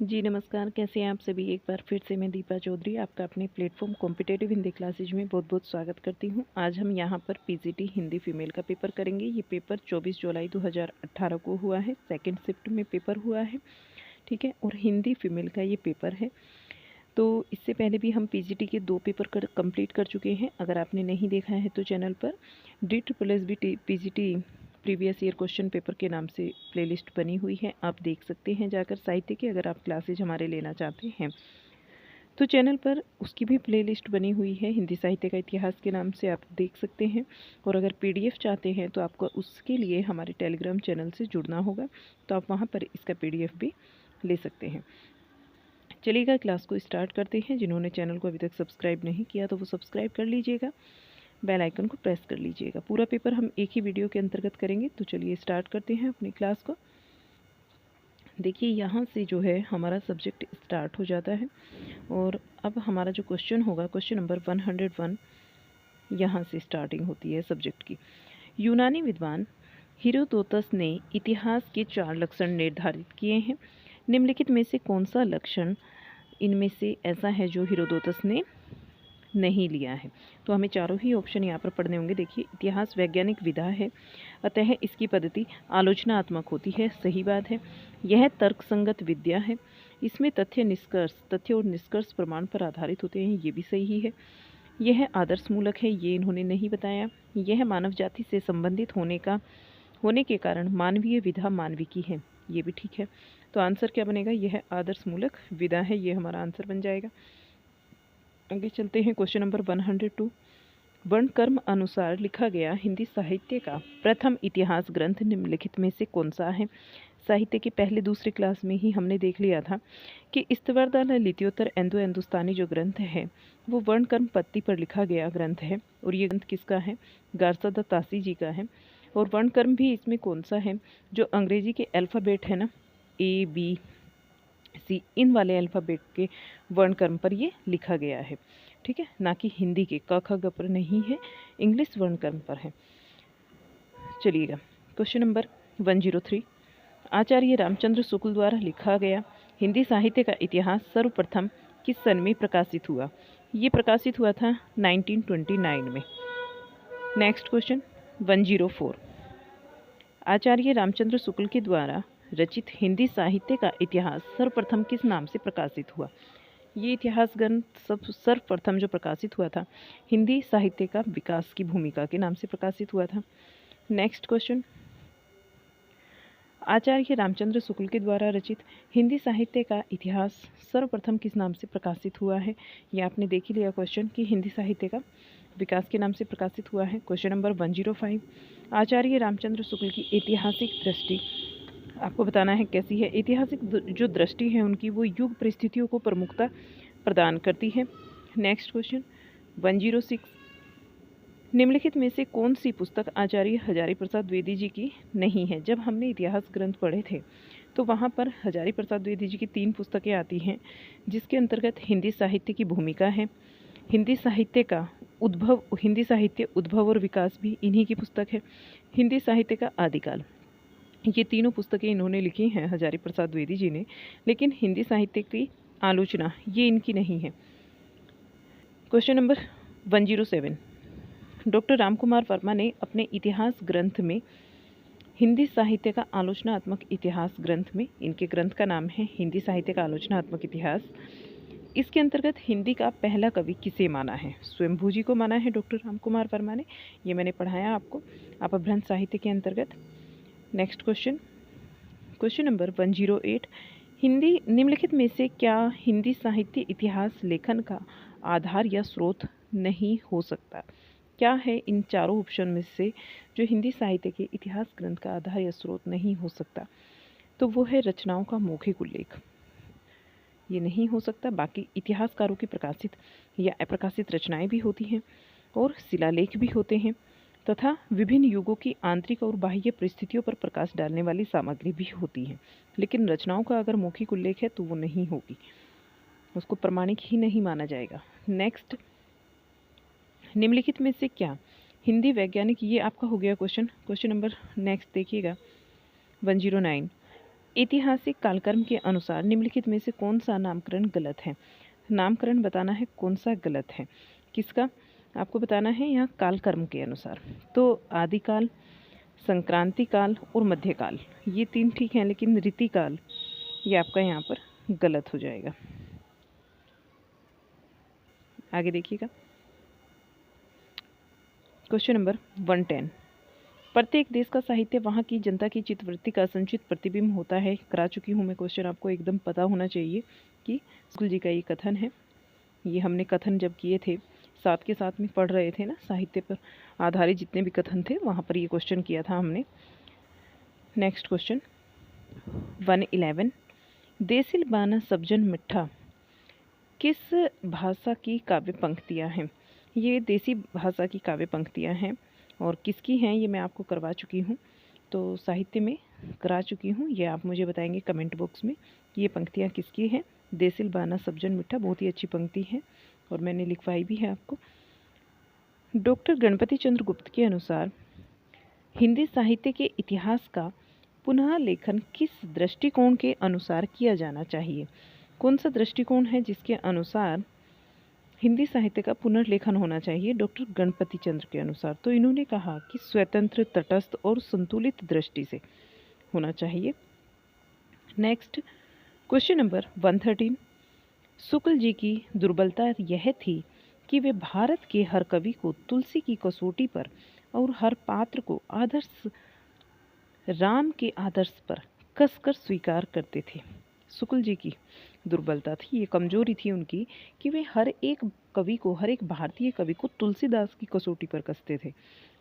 जी नमस्कार, कैसे हैं आप सभी। एक बार फिर से मैं दीपा चौधरी आपका अपने प्लेटफॉर्म कॉम्पिटिटिव हिंदी क्लासेज में बहुत बहुत स्वागत करती हूं। आज हम यहां पर पीजीटी हिंदी फीमेल का पेपर करेंगे। ये पेपर 24 जुलाई 2018 को हुआ है, सेकंड शिफ्ट में पेपर हुआ है, ठीक है। और हिंदी फीमेल का ये पेपर है। तो इससे पहले भी हम पीजीटी के 2 पेपर कंप्लीट कर चुके हैं। अगर आपने नहीं देखा है तो चैनल पर DSSB PGT previous year question paper के नाम से प्लेलिस्ट बनी हुई है, आप देख सकते हैं जाकर साहित्य के। अगर आप क्लासेज हमारे लेना चाहते हैं तो चैनल पर उसकी भी प्लेलिस्ट बनी हुई है, हिंदी साहित्य का इतिहास के नाम से, आप देख सकते हैं। और अगर पीडीएफ चाहते हैं तो आपको उसके लिए हमारे टेलीग्राम चैनल से जुड़ना होगा, तो आप वहाँ पर इसका पीडीएफ भी ले सकते हैं। चलिएगा क्लास को स्टार्ट करते हैं। जिन्होंने चैनल को अभी तक सब्सक्राइब नहीं किया तो वो सब्सक्राइब कर लीजिएगा, बेल आइकन को प्रेस कर लीजिएगा। पूरा पेपर हम एक ही वीडियो के अंतर्गत करेंगे। तो चलिए स्टार्ट करते हैं अपनी क्लास को। देखिए यहाँ से जो है हमारा सब्जेक्ट स्टार्ट हो जाता है और अब हमारा जो क्वेश्चन होगा, क्वेश्चन नंबर 101 यहाँ से स्टार्टिंग होती है सब्जेक्ट की। यूनानी विद्वान हेरोदोतस ने इतिहास के 4 लक्षण निर्धारित किए हैं। निम्नलिखित में से कौन सा लक्षण इनमें से ऐसा है जो हेरोदोतस ने नहीं लिया है। तो हमें चारों ही ऑप्शन यहाँ पर पढ़ने होंगे। देखिए, इतिहास वैज्ञानिक विधा है, अतः इसकी पद्धति आलोचनात्मक होती है, सही बात है। यह तर्कसंगत विद्या है, इसमें तथ्य और निष्कर्ष प्रमाण पर आधारित होते हैं, ये भी सही है। यह आदर्शमूलक है, ये इन्होंने नहीं बताया। यह मानव जाति से संबंधित होने के कारण मानवीय विधा मानविकी है, ये भी ठीक है। तो आंसर क्या बनेगा, यह आदर्शमूलक विधा है, ये हमारा आंसर बन जाएगा। आगे चलते हैं, क्वेश्चन नंबर 102। वर्ण कर्म अनुसार लिखा गया हिंदी साहित्य का प्रथम इतिहास ग्रंथ निम्नलिखित में से कौन सा है। साहित्य के पहले दूसरी क्लास में ही हमने देख लिया था कि स्तवरदान लित्योत्तर हिंदुस्तानी जो ग्रंथ है वो वर्ण कर्म पत्ति पर लिखा गया ग्रंथ है। और ये ग्रंथ किसका है, गारसादा तासी जी का है। और वर्ण कर्म भी इसमें कौन सा है, जो अंग्रेजी के अल्फ़ाबेट है ना, ABC, इन वाले अल्फ़ाबेट के वर्ण कर्म पर ये लिखा गया है, ठीक है, ना कि हिंदी के क ख ग पर नहीं है, इंग्लिश वर्ण कर्म पर है। चलिएगा, क्वेश्चन नंबर 103। आचार्य रामचंद्र शुक्ल द्वारा लिखा गया हिंदी साहित्य का इतिहास सर्वप्रथम किस सन में प्रकाशित हुआ। ये प्रकाशित हुआ था 1929 में। Next question 104। आचार्य रामचंद्र शुक्ल के द्वारा रचित हिंदी साहित्य का इतिहास सर्वप्रथम किस नाम से प्रकाशित हुआ। ये इतिहास ग्रंथ सर्वप्रथम जो प्रकाशित हुआ था हिंदी साहित्य का विकास की भूमिका के नाम से प्रकाशित हुआ था। नेक्स्ट क्वेश्चन, आचार्य रामचंद्र शुक्ल के द्वारा रचित हिंदी साहित्य का इतिहास सर्वप्रथम किस नाम से प्रकाशित हुआ है। ये आपने देख ही लिया क्वेश्चन कि हिंदी साहित्य का विकास के नाम से प्रकाशित हुआ है। Question number 105। आचार्य रामचंद्र शुक्ल की ऐतिहासिक दृष्टि आपको बताना है कैसी है। ऐतिहासिक जो दृष्टि है उनकी, वो युग परिस्थितियों को प्रमुखता प्रदान करती है। Next question 106। निम्नलिखित में से कौन सी पुस्तक आचार्य हजारी प्रसाद द्विवेदी जी की नहीं है। जब हमने इतिहास ग्रंथ पढ़े थे तो वहाँ पर हजारी प्रसाद द्विवेदी जी की 3 पुस्तकें आती हैं, जिसके अंतर्गत हिंदी साहित्य की भूमिका है, हिंदी साहित्य उद्भव और विकास भी इन्हीं की पुस्तक है, हिंदी साहित्य का आदिकाल। ये तीनों पुस्तकें इन्होंने लिखी हैं हजारी प्रसाद द्विवेदी जी ने, लेकिन हिंदी साहित्य की आलोचना ये इनकी नहीं है। Question number 107। Doctor Ramkumar Verma ने अपने इतिहास ग्रंथ में हिंदी साहित्य का आलोचनात्मक इतिहास ग्रंथ में, इनके ग्रंथ का नाम है हिंदी साहित्य का आलोचनात्मक इतिहास, इसके अंतर्गत हिंदी का पहला कवि किसे माना है। स्वयंभू जी को माना है डॉक्टर रामकुमार वर्मा ने, ये मैंने पढ़ाया आपको अपभ्रंश साहित्य के अंतर्गत। Next question, question number 108। निम्नलिखित में से क्या हिंदी साहित्य इतिहास लेखन का आधार या स्रोत नहीं हो सकता। क्या है इन चारों ऑप्शन में से जो हिंदी साहित्य के इतिहास ग्रंथ का आधार या स्रोत नहीं हो सकता। तो वो है रचनाओं का मौखिक उल्लेख, ये नहीं हो सकता। बाकी इतिहासकारों की प्रकाशित या अप्रकाशित रचनाएं भी होती हैं और शिलालेख भी होते हैं, तथा विभिन्न युगों की आंतरिक और बाह्य परिस्थितियों पर प्रकाश डालने वाली सामग्री भी होती हैं। लेकिन रचनाओं का अगर मौखिक उल्लेख है तो वो नहीं होगी, उसको प्रमाणिक ही नहीं माना जाएगा। नेक्स्ट, निम्नलिखित में से क्या हिंदी वैज्ञानिक, ये आपका हो गया क्वेश्चन। क्वेश्चन नंबर नेक्स्ट देखिएगा 109। ऐतिहासिक कालक्रम के अनुसार निम्नलिखित में से कौन सा नामकरण गलत है। नामकरण बताना है कौन सा गलत है, किसका आपको बताना है यहाँ कालक्रम के अनुसार। तो आदिकाल, संक्रांति काल और मध्यकाल ये 3 ठीक हैं, लेकिन रीतिकाल ये आपका यहाँ पर गलत हो जाएगा। आगे देखिएगा, क्वेश्चन नंबर 110। प्रत्येक देश का साहित्य वहाँ की जनता की चित्तवृत्ति का संचित प्रतिबिंब होता है। करा चुकी हूँ मैं क्वेश्चन, आपको एकदम पता होना चाहिए कि स्कूल जी का ये कथन है। ये हमने कथन जब किए थे साथ के साथ में पढ़ रहे थे ना, साहित्य पर आधारित जितने भी कथन थे वहाँ पर ये क्वेश्चन किया था हमने। Next question 111। देसिल बाना सब्जन मिठा किस भाषा की काव्य पंक्तियाँ हैं। ये देसी भाषा की काव्य पंक्तियाँ हैं और किसकी हैं ये मैं आपको करवा चुकी हूँ, तो साहित्य में करा चुकी हूँ। ये आप मुझे बताएंगे कमेंट बॉक्स में ये पंक्तियाँ किसकी हैं। देसिल बाना सब्जन मिठा बहुत ही अच्छी पंक्ति है और मैंने लिखवाई भी है आपको। डॉक्टर गणपति चंद्र गुप्त के अनुसार हिंदी साहित्य के इतिहास का पुनः लेखन किस दृष्टिकोण के अनुसार किया जाना चाहिए। कौन सा दृष्टिकोण है जिसके अनुसार हिंदी साहित्य का पुनर्लेखन होना चाहिए डॉक्टर गणपति चंद्र के अनुसार। तो इन्होंने कहा कि स्वतंत्र, तटस्थ और संतुलित दृष्टि से होना चाहिए। Next question number 113। Shukla ji की दुर्बलता यह थी कि वे भारत के हर कवि को तुलसी की कसौटी पर और हर पात्र को आदर्श राम के आदर्श पर कसकर स्वीकार करते थे। शुक्ल जी की दुर्बलता थी, ये कमजोरी थी उनकी कि वे हर एक कवि को, हर एक भारतीय कवि को तुलसीदास की कसौटी पर कसते थे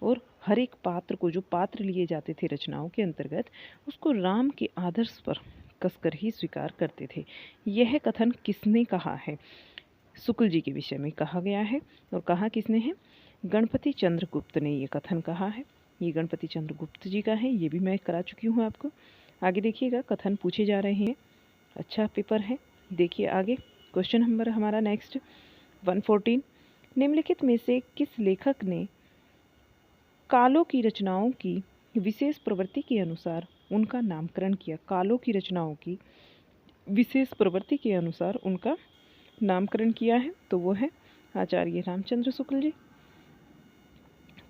और हर एक पात्र को, जो पात्र लिए जाते थे रचनाओं के अंतर्गत, उसको राम के आदर्श पर कसकर ही स्वीकार करते थे। यह कथन किसने कहा है। शुक्ल जी के विषय में कहा गया है और कहा किसने है, गणपति चंद्र गुप्त ने ये कथन कहा है। ये गणपति चंद्र गुप्त जी का है, ये भी मैं करा चुकी हूँ आपको। आगे देखिएगा, कथन पूछे जा रहे हैं, अच्छा पेपर है। देखिए आगे क्वेश्चन नंबर हमारा नेक्स्ट 114। निम्नलिखित में से किस लेखक ने कालों की रचनाओं की विशेष प्रवृत्ति के अनुसार उनका नामकरण किया। कालों की रचनाओं की विशेष प्रवृत्ति के अनुसार उनका नामकरण किया है, तो वो है आचार्य रामचंद्र शुक्ल जी।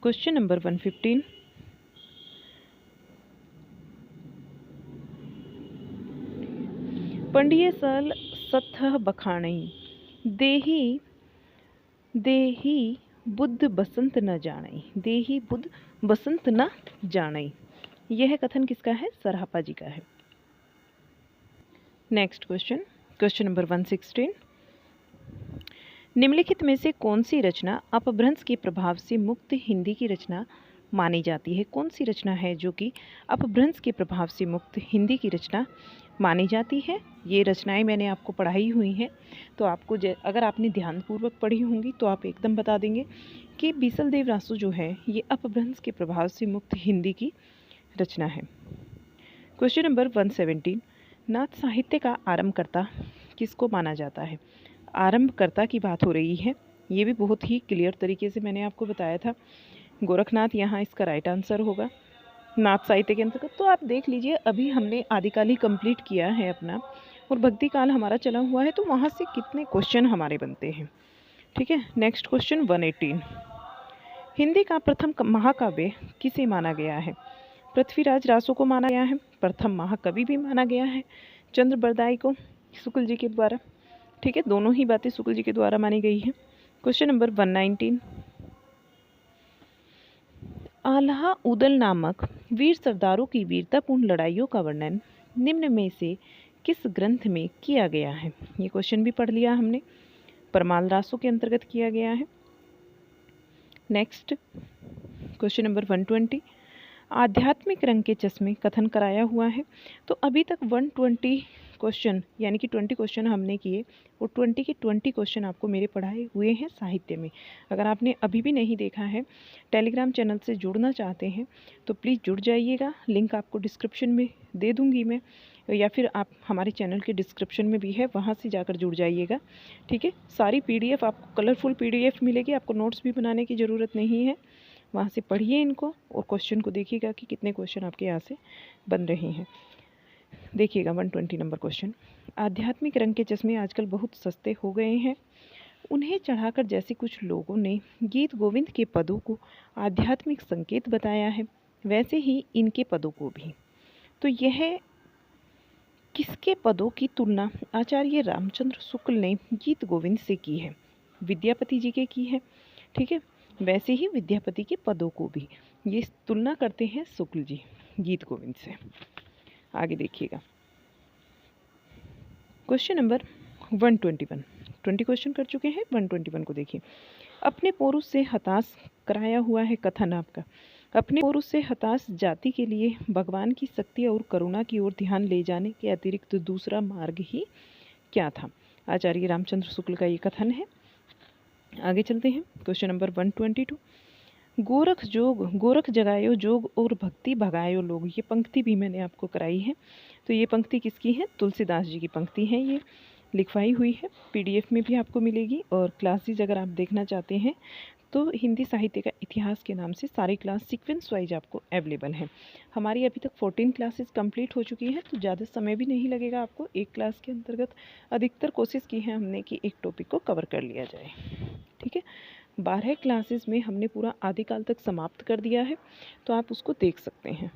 Question number 115। पंडिये सल सत्थ बखाणई देही देही बुद्ध बसंत न जानई। देही बुद्ध बसंत न जानई, यह कथन किसका है, सरापा जी का है। Next question, question number 116। निम्नलिखित में से कौन सी रचना अपभ्रंश के प्रभाव से मुक्त हिंदी की रचना मानी जाती है। कौन सी रचना है जो कि अपभ्रंश के प्रभाव से मुक्त हिंदी की रचना मानी जाती है। ये रचनाएं मैंने आपको पढ़ाई हुई हैं, तो आपको अगर आपने ध्यानपूर्वक पढ़ी होंगी तो आप एकदम बता देंगे कि बीसल देव रासु जो है ये अपभ्रंश के प्रभाव से मुक्त हिंदी की रचना है। Question number 117। नाथ साहित्य का आरंभकर्ता किसको माना जाता है। आरंभकर्ता की बात हो रही है, ये भी बहुत ही क्लियर तरीके से मैंने आपको बताया था। गोरखनाथ यहाँ इसका राइट आंसर होगा नाथ साहित्य के अंतर्गत। तो आप देख लीजिए, अभी हमने आदिकाल ही कंप्लीट किया है अपना और भक्ति काल हमारा चला हुआ है, तो वहाँ से कितने क्वेश्चन हमारे बनते हैं। ठीक है, नेक्स्ट क्वेश्चन 118। हिंदी का प्रथम महाकाव्य किसे माना गया है। पृथ्वीराज रासो को माना गया है, प्रथम महाकवि भी माना गया है चंद्र बरदाई को शुक्ल जी के द्वारा। ठीक है, दोनों ही बातें शुक्ल जी के द्वारा मानी गई है। Question number 119। आल्हा उदल नामक वीर सरदारों की वीरतापूर्ण लड़ाइयों का वर्णन निम्न में से किस ग्रंथ में किया गया है। ये क्वेश्चन भी पढ़ लिया हमने, परमाल रासो के अंतर्गत किया गया है। Next question number 120। आध्यात्मिक रंग के चश्मे कथन कराया हुआ है। तो अभी तक 120 क्वेश्चन यानी कि 20 क्वेश्चन हमने किए और 20 के 20 क्वेश्चन आपको मेरे पढ़ाए हुए हैं साहित्य में। अगर आपने अभी भी नहीं देखा है, टेलीग्राम चैनल से जुड़ना चाहते हैं तो प्लीज़ जुड़ जाइएगा। लिंक आपको डिस्क्रिप्शन में दे दूँगी मैं, या फिर आप हमारे चैनल के डिस्क्रिप्शन में भी है, वहाँ से जाकर जुड़ जाइएगा। ठीक है, सारी PDF आपको कलरफुल PDF मिलेगी, आपको नोट्स भी बनाने की ज़रूरत नहीं है। वहाँ से पढ़िए इनको और क्वेश्चन को देखिएगा कि कितने क्वेश्चन आपके यहाँ से बन रहे हैं। देखिएगा 120 नंबर क्वेश्चन। आध्यात्मिक रंग के चश्मे आजकल बहुत सस्ते हो गए हैं। उन्हें चढ़ाकर जैसे कुछ लोगों ने गीत गोविंद के पदों को आध्यात्मिक संकेत बताया है, वैसे ही इनके पदों को भी। तो यह किसके पदों की तुलना आचार्य रामचंद्र शुक्ल ने गीत गोविंद से की है? विद्यापति जी के की है, ठीक है। वैसे ही विद्यापति के पदों को भी ये तुलना करते हैं शुक्ल जी गीत गोविंद से। आगे देखिएगा क्वेश्चन नंबर 121। 20 क्वेश्चन कर चुके हैं, 121 को देखिए। अपने पौरुष से हताश कराया हुआ है कथन आपका। अपने पौरुष से हताश जाति के लिए भगवान की शक्ति और करुणा की ओर ध्यान ले जाने के अतिरिक्त दूसरा मार्ग ही क्या था? आचार्य रामचंद्र शुक्ल का ये कथन है। आगे चलते हैं क्वेश्चन नंबर 122। गोरख जगायो जोग और भक्ति भगायो लोग। ये पंक्ति भी मैंने आपको कराई है। तो ये पंक्ति किसकी है? तुलसीदास जी की पंक्ति है। ये लिखवाई हुई है, पीडीएफ में भी आपको मिलेगी। और क्लासेज अगर आप देखना चाहते हैं तो हिंदी साहित्य का इतिहास के नाम से सारी क्लास सीक्वेंस वाइज आपको अवेलेबल है। हमारी अभी तक 14 क्लासेस कंप्लीट हो चुकी हैं, तो ज़्यादा समय भी नहीं लगेगा आपको। एक क्लास के अंतर्गत अधिकतर कोशिश की है हमने कि एक टॉपिक को कवर कर लिया जाए, ठीक है। 12 क्लासेस में हमने पूरा आदिकाल तक समाप्त कर दिया है, तो आप उसको देख सकते हैं,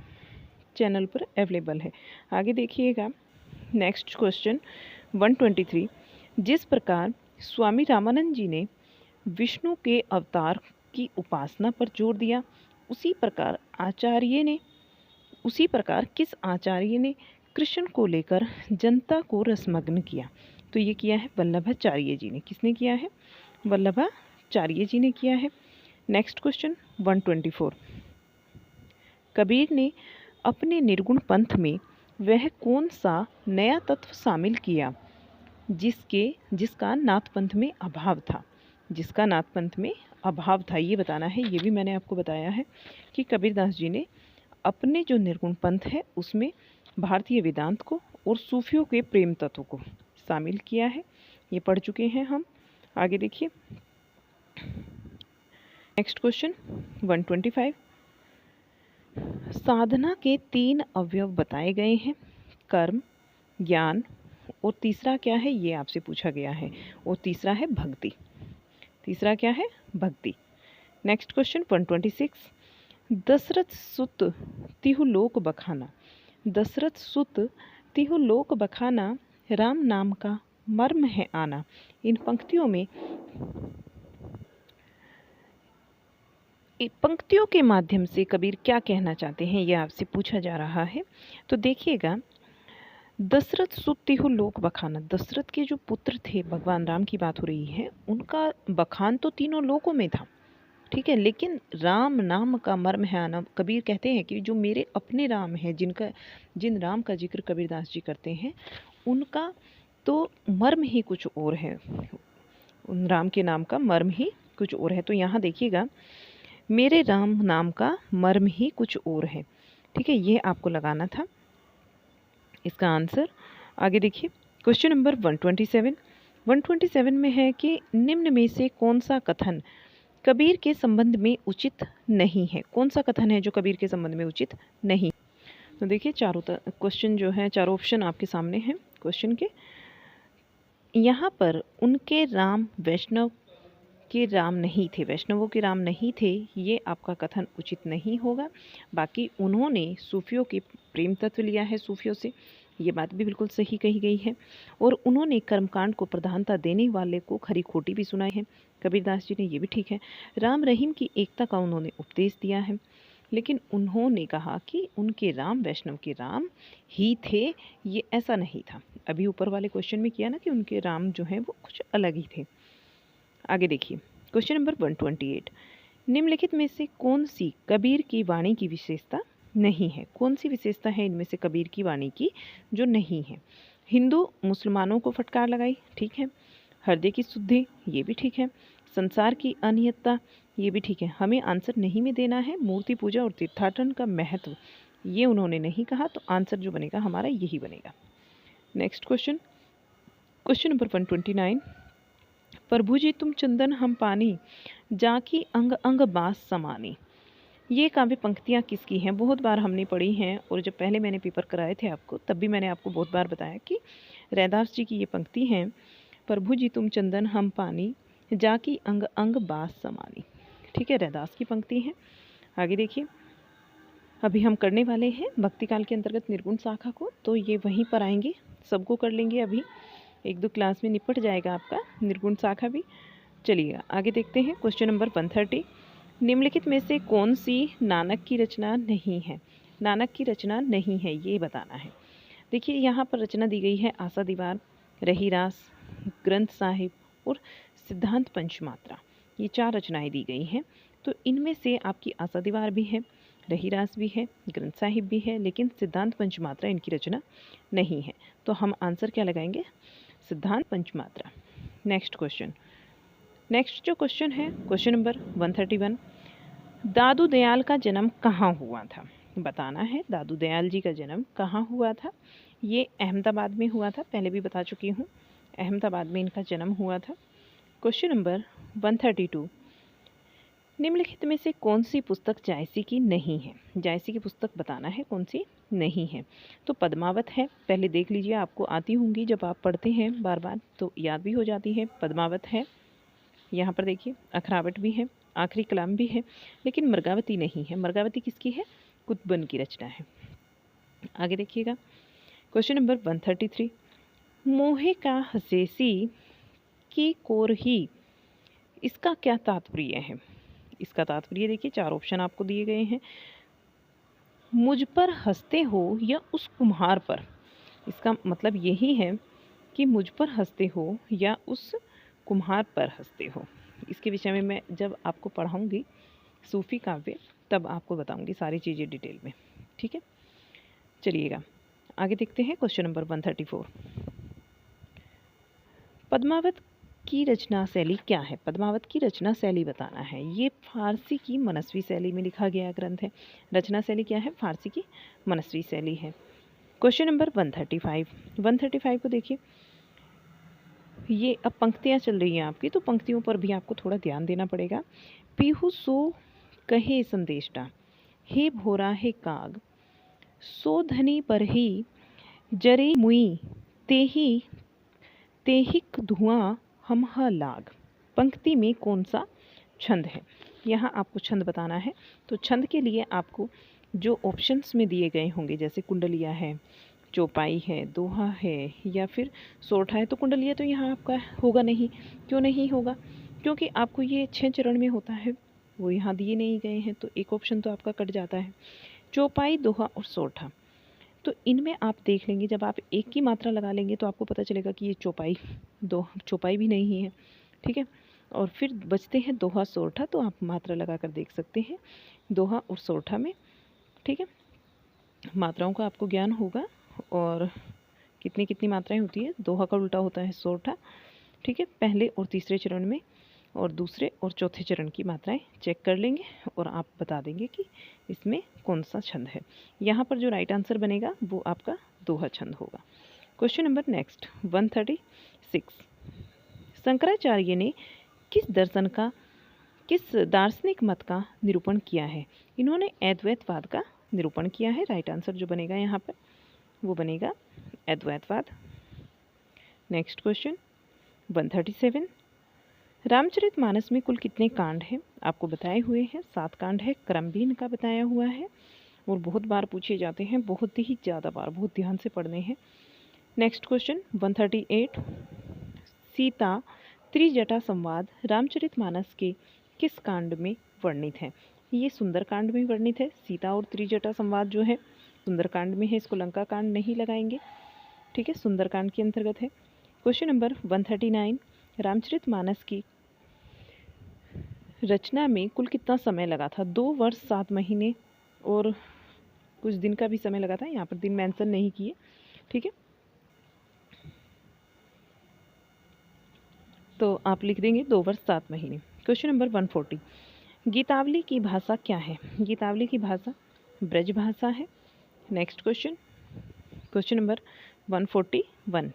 चैनल पर अवेलेबल है। आगे देखिएगा नेक्स्ट क्वेश्चन 123। जिस प्रकार स्वामी रामानंद जी ने विष्णु के अवतार की उपासना पर जोर दिया, उसी प्रकार किस आचार्य ने कृष्ण को लेकर जनता को रसमग्न किया? तो ये किया है वल्लभाचार्य जी ने। किसने किया है? वल्लभाचार्य जी ने किया है। Next question 124। कबीर ने अपने निर्गुण पंथ में वह कौन सा नया तत्व शामिल किया जिसका नाथ पंथ में अभाव था? जिसका नाथ पंथ में अभाव था, ये बताना है। ये भी मैंने आपको बताया है कि कबीरदास जी ने अपने जो निर्गुण पंथ है उसमें भारतीय वेदांत को और सूफियों के प्रेम तत्व को शामिल किया है। ये पढ़ चुके हैं हम। आगे देखिए नेक्स्ट क्वेश्चन 125। साधना के 3 अवयव बताए गए हैं, कर्म, ज्ञान और तीसरा क्या है, ये आपसे पूछा गया है। और तीसरा है भक्ति। तीसरा क्या है? भक्ति। Next question 126। दशरथ सुत तिहु लोक बखाना। दशरथ सुत तिहु लोक बखाना, राम नाम का मर्म है आना। इन पंक्तियों के माध्यम से कबीर क्या कहना चाहते हैं, ये आपसे पूछा जा रहा है। तो देखिएगा, दशरथ सुत तिहु लोक बखाना। दशरथ के जो पुत्र थे, भगवान राम की बात हो रही है, उनका बखान तो तीनों लोकों में था, ठीक है। लेकिन राम नाम का मर्म है आना। कबीर कहते हैं कि जो मेरे अपने राम हैं, जिन राम का जिक्र कबीरदास जी करते हैं, उनका तो मर्म ही कुछ और है। उन राम के नाम का मर्म ही कुछ और है। तो यहाँ देखिएगा, मेरे राम नाम का मर्म ही कुछ और है, ठीक है। ये आपको लगाना था इसका आंसर। आगे देखिए क्वेश्चन नंबर 127। 127 में है कि निम्न में से कौन सा कथन कबीर के संबंध में उचित नहीं है? कौन सा कथन है जो कबीर के संबंध में उचित नहीं? तो देखिए चारों क्वेश्चन जो है, चारों ऑप्शन आपके सामने हैं क्वेश्चन के। यहाँ पर उनके राम वैष्णव के राम नहीं थे, वैष्णवों के राम नहीं थे, ये आपका कथन उचित नहीं होगा। बाकी उन्होंने सूफियों के प्रेम तत्व लिया है सूफियों से, ये बात भी बिल्कुल सही कही गई है। और उन्होंने कर्मकांड को प्रधानता देने वाले को खरी खोटी भी सुनाई है, कबीरदास जी ने, ये भी ठीक है। राम रहीम की एकता का उन्होंने उपदेश दिया है, लेकिन उन्होंने कहा कि उनके राम वैष्णव के राम ही थे, ये ऐसा नहीं था। अभी ऊपर वाले क्वेश्चन में किया ना कि उनके राम जो हैं वो कुछ अलग ही थे। आगे देखिए क्वेश्चन नंबर 128। निम्नलिखित में से कौन सी कबीर की वाणी की विशेषता नहीं है? कौन सी विशेषता है इनमें से कबीर की वाणी की जो नहीं है? हिंदू मुसलमानों को फटकार लगाई, ठीक है। हृदय की शुद्धि, ये भी ठीक है। संसार की अनियतता, ये भी ठीक है। हमें आंसर नहीं में देना है मूर्ति पूजा और तीर्थाटन का महत्व, ये उन्होंने नहीं कहा, तो आंसर जो बनेगा हमारा यही बनेगा। Next question, question number 129। प्रभु जी तुम चंदन हम पानी, जाकी अंग अंग बास समानी। ये काव्य पंक्तियाँ किसकी हैं? बहुत बार हमने पढ़ी हैं और जब पहले मैंने पेपर कराए थे आपको तब भी मैंने आपको बहुत बार बताया कि रैदास जी की ये पंक्ति हैं, प्रभु जी तुम चंदन हम पानी, जाकी अंग अंग बास समानी। ठीक है, रैदास की पंक्ति है। आगे देखिए, अभी हम करने वाले हैं भक्ति काल के अंतर्गत निर्गुण शाखा को, तो ये वहीं पर आएंगे, सबको कर लेंगे। अभी 1-2 क्लास में निपट जाएगा आपका निर्गुण शाखा भी। चलिएगा आगे देखते हैं। क्वेश्चन नंबर 130, निम्नलिखित में से कौन सी नानक की रचना नहीं है? नानक की रचना नहीं है ये बताना है। देखिए यहाँ पर रचना दी गई है आशा दीवार, रहीरास, ग्रंथ साहिब और सिद्धांत पंचमात्रा। ये 4 रचनाएं दी गई हैं। तो इनमें से आपकी आशा दीवार भी है, रहीरास भी है, ग्रंथ साहिब भी है, लेकिन सिद्धांत पंचमात्रा इनकी रचना नहीं है। तो हम आंसर क्या लगाएंगे? सिद्धांत पंचमात्रा। नेक्स्ट क्वेश्चन, नेक्स्ट जो क्वेश्चन है क्वेश्चन नंबर 131, दादू दयाल का जन्म कहाँ हुआ था? बताना है दादू दयाल जी का जन्म कहाँ हुआ था। ये अहमदाबाद में हुआ था, पहले भी बता चुकी हूँ, अहमदाबाद में इनका जन्म हुआ था। क्वेश्चन नंबर 132, निम्नलिखित में से कौन सी पुस्तक जायसी की नहीं है? जायसी की पुस्तक बताना है कौन सी नहीं है। तो पद्मावत है, पहले देख लीजिए, आपको आती होंगी, जब आप पढ़ते हैं बार बार तो याद भी हो जाती है। पद्मावत है, यहाँ पर देखिए अखरावट भी है, आखिरी कलाम भी है, लेकिन मृगावती नहीं है। मृगावती किसकी है? कुतुबन की रचना है। आगे देखिएगा, क्वेश्चन नंबर 133, मोहे का हसेसी की कोरही, इसका क्या तात्पर्य है? इसका तात्पर्य देखिए, 4 ऑप्शन आपको दिए गए हैं। मुझ पर हंसते हो या उस कुम्हार पर, इसका मतलब यही है कि मुझ पर हंसते हो या उस कुम्हार पर हंसते हो। इसके विषय में मैं जब आपको पढ़ाऊँगी सूफ़ी काव्य तब आपको बताऊँगी सारी चीज़ें डिटेल में। ठीक है, चलिएगा आगे देखते हैं। क्वेश्चन नंबर 134, पद्मावत की रचना शैली क्या है? पद्मावत की रचना शैली बताना है। ये फारसी की मनस्वी शैली में लिखा गया ग्रंथ है। रचना शैली क्या है? फारसी की मनस्वी शैली है। क्वेश्चन नंबर 135 को देखिए, ये अब पंक्तियाँ चल रही हैं आपकी, तो पंक्तियों पर भी आपको थोड़ा ध्यान देना पड़ेगा। पीहू सो कहे संदेष्टा, हे भोरा हे काग, सो धनी पर ही जरे मुई, तेहिक धुआं हम ह लाग। पंक्ति में कौन सा छंद है? यहाँ आपको छंद बताना है। तो छंद के लिए आपको जो ऑप्शंस में दिए गए होंगे, जैसे कुंडलिया है, चौपाई है, दोहा है या फिर सोरठा है, तो कुंडलिया तो यहाँ आपका होगा नहीं। क्यों नहीं होगा? क्योंकि आपको ये 6 चरण में होता है, वो यहाँ दिए नहीं गए हैं, तो एक ऑप्शन तो आपका कट जाता है। चौपाई, दोहा और सोरठा, तो इनमें आप देख लेंगे, जब आप एक की मात्रा लगा लेंगे तो आपको पता चलेगा कि ये चौपाई भी नहीं है। ठीक है, और फिर बचते हैं दोहा सोरठा, तो आप मात्रा लगा कर देख सकते हैं दोहा और सोरठा में। ठीक है, मात्राओं का आपको ज्ञान होगा और कितनी कितनी मात्राएं होती है। दोहा का उल्टा होता है सोरठा। ठीक है, पहले और तीसरे चरण में और दूसरे और चौथे चरण की मात्राएं चेक कर लेंगे और आप बता देंगे कि इसमें कौन सा छंद है। यहाँ पर जो राइट आंसर बनेगा वो आपका दोहा छंद होगा। क्वेश्चन नंबर नेक्स्ट 136, शंकराचार्य ने किस दार्शनिक मत का निरूपण किया है? इन्होंने अद्वैतवाद का निरूपण किया है। राइट आंसर जो बनेगा यहाँ पर वो बनेगा अद्वैतवाद। नेक्स्ट क्वेश्चन 137, रामचरितमानस में कुल कितने कांड हैं? आपको बताए हुए हैं 7 कांड है, क्रम भी इनका बताया हुआ है और बहुत बार पूछे जाते हैं, बहुत ही ज़्यादा बार, बहुत ध्यान से पढ़ने हैं। नेक्स्ट क्वेश्चन 138, सीता त्रिजटा संवाद रामचरितमानस के किस कांड में वर्णित है? ये सुंदर कांड में वर्णित है। सीता और त्रिजटा संवाद जो है सुंदर कांड में है, इसको लंका कांड नहीं लगाएंगे। ठीक है, सुंदर कांड के अंतर्गत है। क्वेश्चन नंबर 139, रामचरितमानस की रचना में कुल कितना समय लगा था? 2 वर्ष 7 महीने और कुछ दिन का भी समय लगा था, यहाँ पर दिन मेंशन नहीं किए। ठीक है, तो आप लिख देंगे 2 वर्ष 7 महीने। क्वेश्चन नंबर 140, गीतावली की भाषा क्या है? गीतावली की भाषा ब्रज भाषा है। नेक्स्ट क्वेश्चन, क्वेश्चन नंबर 141,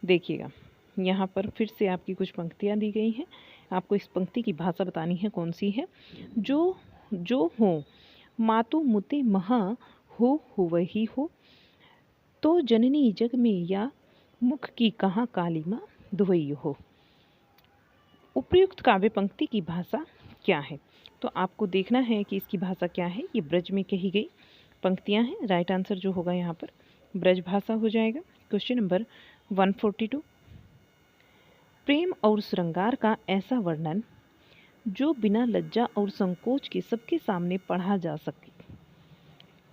देखिएगा यहाँ पर फिर से आपकी कुछ पंक्तियाँ दी गई हैं। आपको इस पंक्ति की भाषा बतानी है कौन सी है। जो जो हो, मातु मुते महा हो वही हो, तो जननी जग में या मुख की कहाँ कालीमा धोई हो। उपर्युक्त काव्य पंक्ति की भाषा क्या है? तो आपको देखना है कि इसकी भाषा क्या है। ये ब्रज में कही गई पंक्तियां हैं। राइट आंसर जो होगा यहाँ पर ब्रज भाषा हो जाएगा। क्वेश्चन नंबर 142, प्रेम और श्रृंगार का ऐसा वर्णन जो बिना लज्जा और संकोच के सबके सामने पढ़ा जा सके,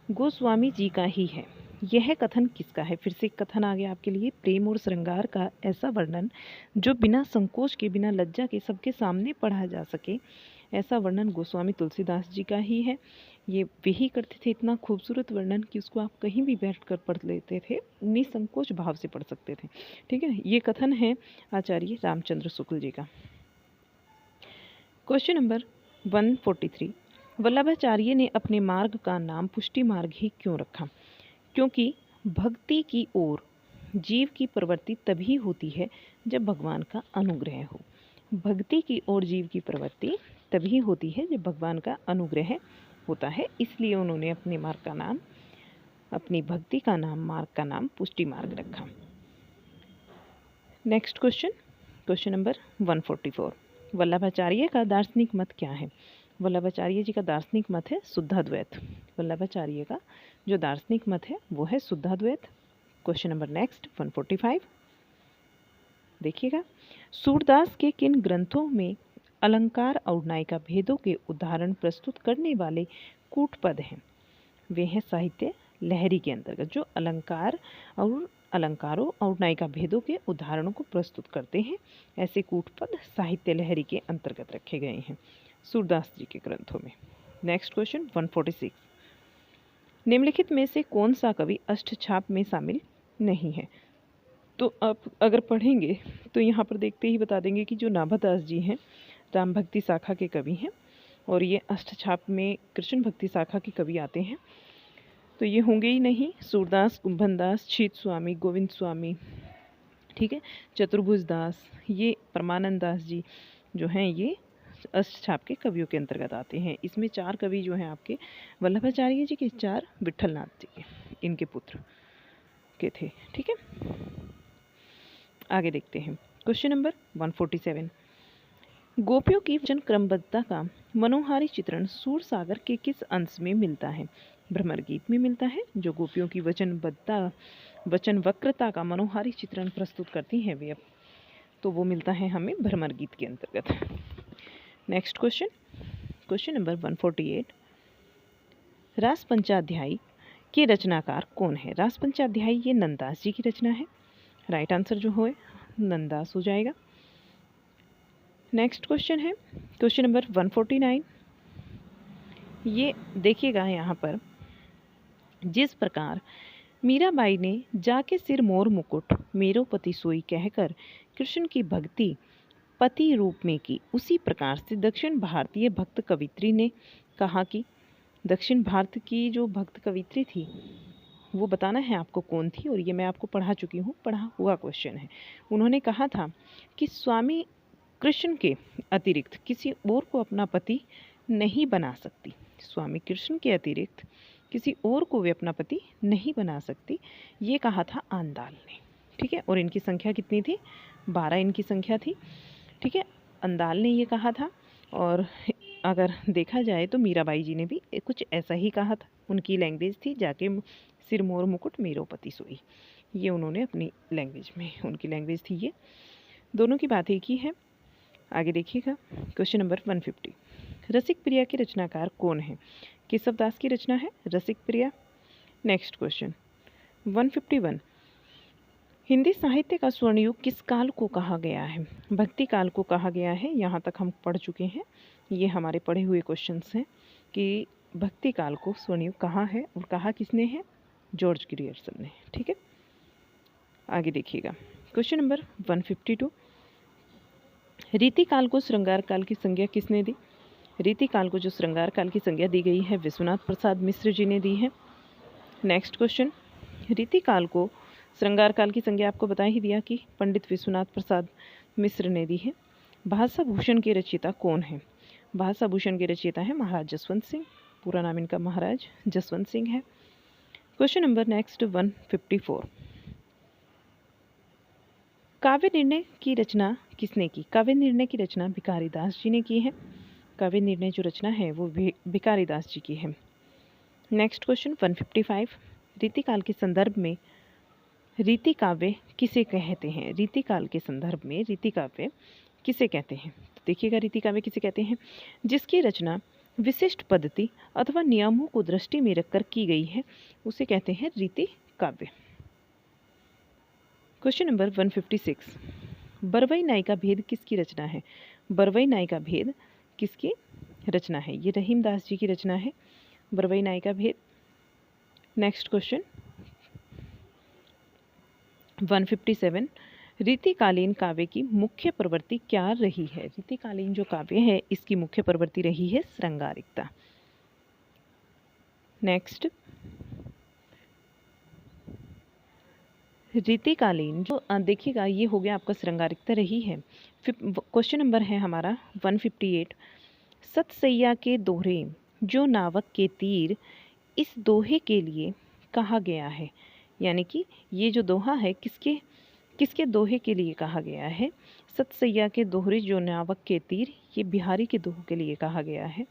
गोस्वामी जी का ही है। यह कथन किसका है? फिर से कथन आ गया आपके लिए। प्रेम और श्रृंगार का ऐसा वर्णन जो बिना संकोच के, बिना लज्जा के सबके सामने पढ़ा जा सके, ऐसा वर्णन गोस्वामी तुलसीदास जी का ही है। ये वही करते थे इतना खूबसूरत वर्णन कि उसको आप कहीं भी बैठकर पढ़ लेते थे, निसंकोच भाव से पढ़ सकते थे। ठीक है, ये कथन है आचार्य रामचंद्र शुक्ल जी का। क्वेश्चन नंबर 143, वल्लभाचार्य ने अपने मार्ग का नाम पुष्टि मार्ग ही क्यों रखा? क्योंकि भक्ति की ओर जीव की प्रवृत्ति तभी होती है जब भगवान का अनुग्रह हो। भक्ति की ओर जीव की प्रवृत्ति तभी होती है जब भगवान का अनुग्रह होता है, इसलिए उन्होंने अपने मार्ग का नाम, अपनी भक्ति का नाम, मार्ग का नाम पुष्टि मार्ग रखा। Next question, question number 144, Vallabhacharya का दार्शनिक मत क्या है? वल्लभाचार्य जी का दार्शनिक मत है शुद्धाद्वैत। वल्लभाचार्य का जो दार्शनिक मत है वो है शुद्धाद्वैत। क्वेश्चन नंबर नेक्स्ट 145, देखिएगा, सूरदास के किन ग्रंथों में अलंकार और नायिका भेदों के उदाहरण प्रस्तुत करने वाले कूटपद हैं? वे हैं साहित्य लहरी के अंतर्गत। जो अलंकार और अलंकारों और नायिका भेदों के उदाहरणों को प्रस्तुत करते हैं, ऐसे कूटपद साहित्य लहरी के अंतर्गत रखे गए हैं सूरदास जी के ग्रंथों में। नेक्स्ट क्वेश्चन 146, निम्नलिखित में से कौन सा कवि अष्टछाप में शामिल नहीं है? तो आप अगर पढ़ेंगे तो यहाँ पर देखते ही बता देंगे कि जो नाभादास जी हैं राम भक्ति शाखा के कवि हैं, और ये अष्टछाप में कृष्ण भक्ति शाखा के कवि आते हैं। तो ये होंगे ही नहीं सूरदास, कुंभनदास, छीत स्वामी, गोविंद स्वामी, ठीक है, चतुर्भुज दास, ये परमानंद दास जी जो हैं ये अष्टछाप के कवियों के अंतर्गत आते हैं। इसमें 4 कवि जो हैं आपके वल्लभाचार्य जी के, 4 विट्ठलनाथ जी के, इनके पुत्र के थे। ठीक है, आगे देखते हैं। क्वेश्चन नंबर 147, गोपियों की वचन क्रमबद्धता का मनोहारी चित्रण सूरसागर के किस अंश में मिलता है? भ्रमर गीत में मिलता है। जो गोपियों की वचनबद्धता, वचन वक्रता का मनोहारी चित्रण प्रस्तुत करती हैं वे, तो वो मिलता है हमें भ्रमर गीत के अंतर्गत। नेक्स्ट क्वेश्चन, क्वेश्चन नंबर 148, रास पंचाध्यायी के रचनाकार कौन है? रास पंचाध्यायी ये नंददास जी की रचना है। राइट आंसर जो हो नंददास हो जाएगा। नेक्स्ट क्वेश्चन है क्वेश्चन नंबर 149, ये देखिएगा यहाँ पर, जिस प्रकार मीराबाई ने जाके सिर मोर मुकुट मेरो पति सोई कहकर कृष्ण की भक्ति पति रूप में की, उसी प्रकार से दक्षिण भारतीय भक्त कवित्री ने कहा कि दक्षिण भारत की जो भक्त कवित्री थी वो बताना है आपको कौन थी, और ये मैं आपको पढ़ा चुकी हूँ, पढ़ा हुआ क्वेश्चन है। उन्होंने कहा था कि स्वामी कृष्ण के अतिरिक्त किसी और को अपना पति नहीं बना सकती। स्वामी कृष्ण के अतिरिक्त किसी और को वे अपना पति नहीं बना सकती, ये कहा था आंदाल ने। ठीक है, और इनकी संख्या कितनी थी? 12 इनकी संख्या थी। ठीक है, अंदाल ने ये कहा था, और अगर देखा जाए तो मीराबाई जी ने भी कुछ ऐसा ही कहा था। उनकी लैंग्वेज थी जाके सिर मोर मुकुट मेरो पति सोई, ये उन्होंने अपनी लैंग्वेज में, उनकी लैंग्वेज थी ये। दोनों की बात एक ही है। आगे देखिएगा, क्वेश्चन नंबर 150, रसिक प्रिया के रचनाकार कौन है? केशवदास की रचना है रसिक प्रिया। नेक्स्ट क्वेश्चन 151, हिंदी साहित्य का स्वर्णयुग किस काल को कहा गया है? भक्ति काल को कहा गया है। यहाँ तक हम पढ़ चुके हैं, ये हमारे पढ़े हुए क्वेश्चंस हैं कि भक्ति काल को स्वर्णयुग कहाँ है, और कहा किसने है? जॉर्ज ग्रियर्सन ने। ठीक है, आगे देखिएगा, क्वेश्चन नंबर 152, रीति काल को श्रृंगार काल की संज्ञा किसने दी? रीति काल को जो श्रृंगार काल की संज्ञा दी गई है विश्वनाथ प्रसाद मिश्र जी ने दी है। नेक्स्ट क्वेश्चन, रीति काल को श्रृंगार काल की संज्ञा आपको बता ही दिया कि पंडित विश्वनाथ प्रसाद मिश्र ने दी है। भाषा भूषण के रचयिता कौन है? भाषा भूषण के रचयिता हैं महाराज जसवंत सिंह, पूरा नाम इनका महाराज जसवंत सिंह है। क्वेश्चन नंबर नेक्स्ट 154, काव्य निर्णय की रचना किसने की? काव्य निर्णय की रचना भिखारी दास जी ने की है। काव्य निर्णय जो रचना है वो भिखारी दास जी की है। नेक्स्ट क्वेश्चन 155, रीतिकाल के संदर्भ में रीति काव्य किसे कहते हैं? रीतिकाल के संदर्भ में रीति काव्य किसे कहते हैं? तो देखिएगा, रीति काव्य किसे कहते हैं? जिसकी रचना विशिष्ट पद्धति अथवा नियमों को दृष्टि में रखकर की गई है उसे कहते हैं रीति काव्य। क्वेश्चन नंबर 156, बरवई नायिका भेद किसकी रचना है? बरवई नायिका भेद किसकी रचना है? ये रहीम दास जी की रचना है, बरवई नायिका भेद। नेक्स्ट क्वेश्चन 157, रीतिकालीन काव्य की मुख्य प्रवृत्ति क्या रही है? रीतिकालीन जो काव्य है इसकी मुख्य प्रवृत्ति रही है श्रृंगारिकता। नेक्स्ट, रीतिकालीन जो देखिएगा ये हो गया आपका श्रृंगारिकता रही है। क्वेश्चन नंबर है हमारा 158, सतसैया के दोहरे जो नावक के तीर इस दोहे के लिए कहा गया है, यानी कि ये जो दोहा है किसके दोहे के लिए कहा गया है? सतसैया के दोहरे जो नावक के तीर, ये बिहारी के दोहे के लिए कहा गया है।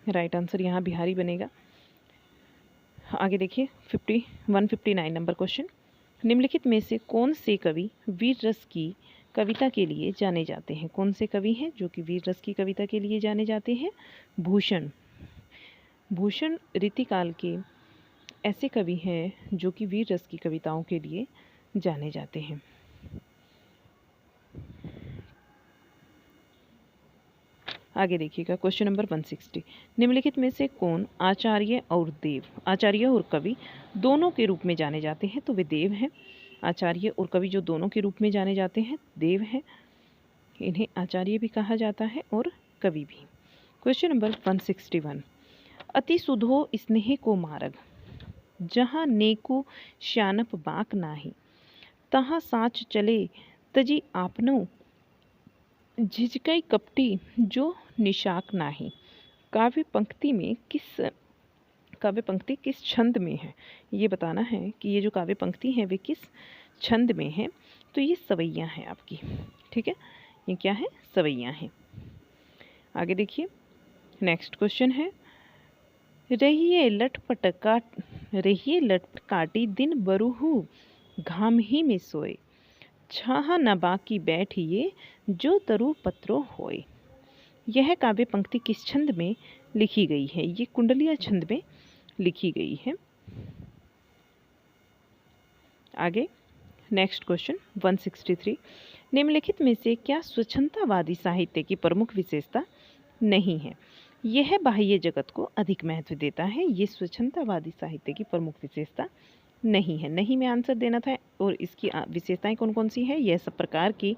राइट आंसर यहाँ बिहारी बनेगा। आगे देखिए 159 नंबर क्वेश्चन, निम्नलिखित में से कौन से कवि वीर रस की कविता के लिए जाने जाते हैं? कौन से कवि हैं जो कि वीर रस की कविता के लिए जाने जाते हैं? भूषण। भूषण रीतिकाल के ऐसे कवि हैं जो कि वीर रस की कविताओं के लिए जाने जाते हैं। आगे देखिएगा क्वेश्चन नंबर 160, निम्नलिखित में से कौन आचार्य और कवि दोनों के रूप में जाने जाते हैं? तो वे देव हैं। आचार्य और कवि जो दोनों के रूप में जाने जाते हैं देव हैं। इन्हें आचार्य भी कहा जाता है और कवि भी। क्वेश्चन नंबर 161, अति सुधो स्नेह को मार्ग जहाँ नेको श्यानप बाक नाही तहाँ साच चले तजी आपनो झिझकई कपटी जो निशाक नाही। काव्य पंक्ति किस छंद में है? ये बताना है कि ये जो काव्य पंक्ति है वे किस छंद में है। तो ये सवैया है आपकी, ठीक है, ये क्या है? सवैया है। आगे देखिए नेक्स्ट क्वेश्चन है, रहिए लट काटी दिन बरूहू घाम ही में सोए छाहा न बाकी बैठिए जो तरु पत्रो होए। यह काव्य पंक्ति किस छंद में लिखी गई है? ये कुंडलिया छंद में लिखी गई है। आगे नेक्स्ट क्वेश्चन 163, निम्नलिखित में से क्या स्वच्छंदतावादी साहित्य की प्रमुख विशेषता नहीं है? यह बाह्य जगत को अधिक महत्व देता है। ये स्वच्छंदतावादी साहित्य की प्रमुख विशेषता नहीं है। नहीं में आंसर देना था। और इसकी विशेषताएं कौन कौन सी है? यह सब प्रकार की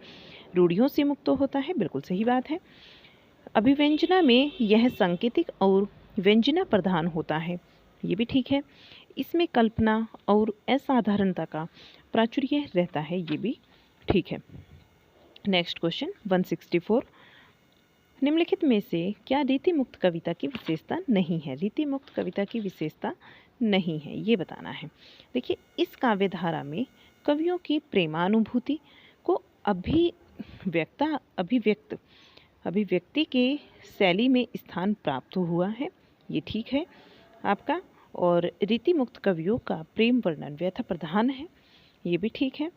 रूढ़ियों से मुक्त होता है, बिल्कुल सही बात है। अभिव्यंजना में यह सांकेतिक और व्यंजना प्रधान होता है, ये भी ठीक है। इसमें कल्पना और असाधारणता का प्राचुर्य रहता है, ये भी ठीक है। नेक्स्ट क्वेश्चन 164, निम्नलिखित में से क्या रीति मुक्त कविता की विशेषता नहीं है? रीति मुक्त कविता की विशेषता नहीं है, ये बताना है। देखिए, इस काव्य धारा में कवियों की प्रेमानुभूति को अभिव्यक्ति के शैली में स्थान प्राप्त हुआ है, ये ठीक है आपका। और रीति मुक्त कवियों का प्रेम वर्णन व्यथा प्रधान है, ये भी ठीक है।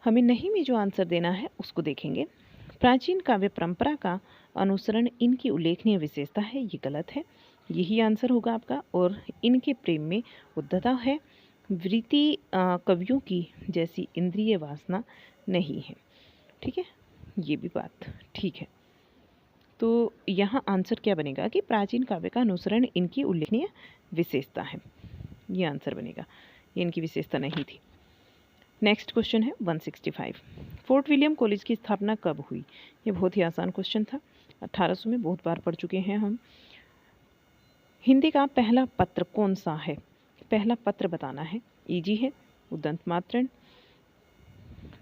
हमें नहीं में जो आंसर देना है उसको देखेंगे। प्राचीन काव्य परंपरा का अनुसरण इनकी उल्लेखनीय विशेषता है, ये गलत है, यही आंसर होगा आपका। और इनके प्रेम में उद्धता है। वृत्ति कवियों की जैसी इंद्रिय वासना नहीं है, ठीक है, ये भी बात ठीक है। तो यहाँ आंसर क्या बनेगा कि प्राचीन काव्य का अनुसरण इनकी उल्लेखनीय विशेषता है, ये आंसर बनेगा, ये इनकी विशेषता नहीं थी। नेक्स्ट क्वेश्चन है 165, फोर्ट विलियम कॉलेज की स्थापना कब हुई? ये बहुत ही आसान क्वेश्चन था, 1800 में बहुत बार पढ़ चुके हैं हम। हिंदी का पहला पत्र कौन सा है? पहला पत्र बताना है, इजी है, उदंत मातृण।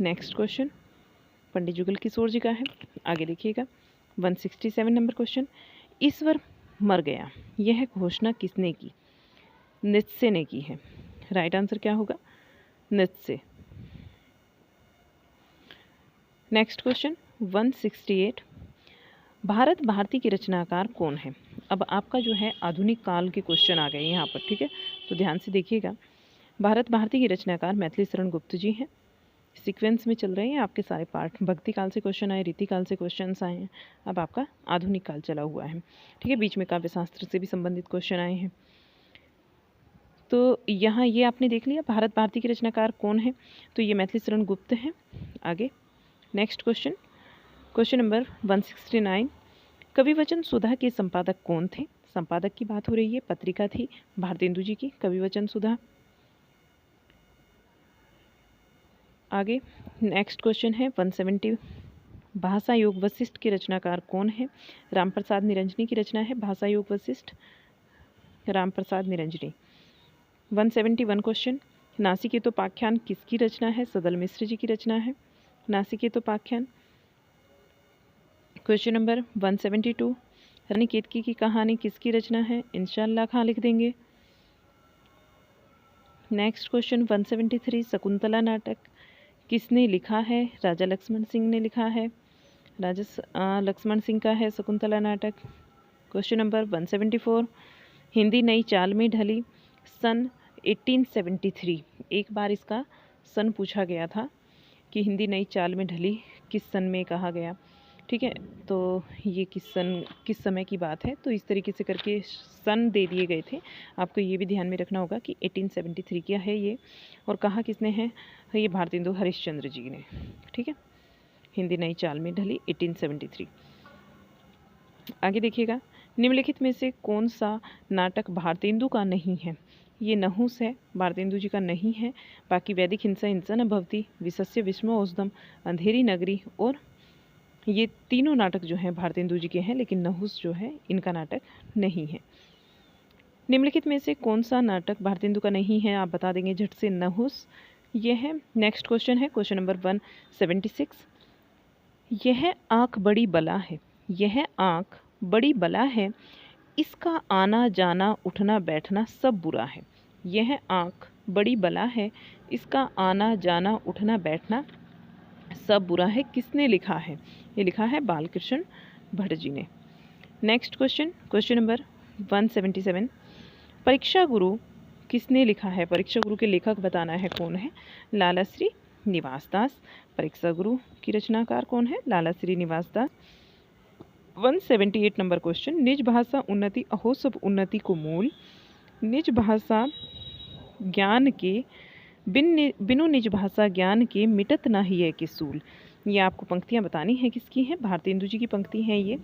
नेक्स्ट क्वेश्चन पंडित जुगल किशोर जी का है। आगे देखिएगा 167 नंबर क्वेश्चन, ईश्वर मर गया यह घोषणा किसने की? नीत्शे ने की है। राइट आंसर क्या होगा? Nietzsche. Next question 168, Bharat Bharati के रचनाकार कौन है? अब आपका जो है आधुनिक काल के क्वेश्चन आ गए यहाँ पर, ठीक है, तो ध्यान से देखिएगा। भारत भारती के रचनाकार मैथिली शरण गुप्त जी हैं। सीक्वेंस में चल रहे हैं आपके सारे पार्ट। भक्ति काल से क्वेश्चन आए, रीति काल से क्वेश्चन आए हैं, अब आपका आधुनिक काल चला हुआ है, ठीक है। बीच में काव्य शास्त्र से भी संबंधित क्वेश्चन आए हैं। तो यहाँ ये आपने देख लिया भारत भारती के रचनाकार कौन है, तो ये मैथिली शरण गुप्त हैं। आगे नेक्स्ट क्वेश्चन, क्वेश्चन नंबर 169, कविवचन सुधा के संपादक कौन थे? संपादक की बात हो रही है, पत्रिका थी भारतेंदु जी की कविवचन सुधा। आगे नेक्स्ट क्वेश्चन है 170, भाषा योग वशिष्ठ के रचनाकार कौन है? रामप्रसाद निरंजनी की रचना है भाषा योग वशिष्ठ, रामप्रसाद निरंजनी। 171 क्वेश्चन, नासिकेतोपाख्यान किसकी रचना है? सदल मिश्र जी की रचना है नासिकेतोपाख्यान। क्वेश्चन नंबर 172, रानी केतकी की कहानी किसकी रचना है? इंशाअल्लाह खां लिख देंगे। नेक्स्ट क्वेश्चन 173, शकुंतला नाटक किसने लिखा है? राजा लक्ष्मण सिंह ने लिखा है, राजा लक्ष्मण सिंह का है शकुंतला नाटक। क्वेश्चन नंबर 174, हिंदी नई चाल में ढली सन 1873। एक बार इसका सन पूछा गया था कि हिंदी नई चाल में ढली किस सन में कहा गया, ठीक है, तो ये किस समय की बात है, तो इस तरीके से करके सन दे दिए गए थे। आपको ये भी ध्यान में रखना होगा कि 1873 क्या है ये, और कहा किसने है? ये भारतेंदु हरिश्चंद्र जी ने, ठीक है। हिंदी नई चाल में ढली 1873। आगे देखिएगा, निम्नलिखित में से कौन सा नाटक भारतेंदु का नहीं है? ये नहुस है, भारतेंदु जी का नहीं है। बाकी वैदिक हिंसा हिंसा न भवती, विशस्य विस्म औषधम, अंधेरी नगरी, और ये तीनों नाटक जो हैं भारतेंदु जी के हैं, लेकिन नहुस जो है इनका नाटक नहीं है। निम्नलिखित में से कौन सा नाटक भारतेंदु का नहीं है? आप बता देंगे झट से, नहुस ये है। नेक्स्ट क्वेश्चन है क्वेश्चन नंबर 176, यह आँख बड़ी बला है, यह आँख बड़ी बला है, इसका आना जाना उठना बैठना सब बुरा है। यह आँख बड़ी बला है, इसका आना जाना उठना बैठना सब बुरा है, किसने लिखा है? ये लिखा है बालकृष्ण भट्ट जी ने। नेक्स्ट क्वेश्चन, क्वेश्चन नंबर 177, परीक्षा गुरु किसने लिखा है? परीक्षा गुरु के लेखक बताना है कौन है? लाला श्री निवास दास। परीक्षा गुरु की रचनाकार कौन है? लाला श्री निवास दास। 178 नंबर क्वेश्चन, निज भाषा उन्नति अहो सब उन्नति को मूल, निज भाषा ज्ञान के बिनु निज भाषा ज्ञान के मिटत ना ही है कि सूल। ये आपको पंक्तियाँ बतानी है किसकी हैं? भारतेंदु जी की पंक्ति हैं ये,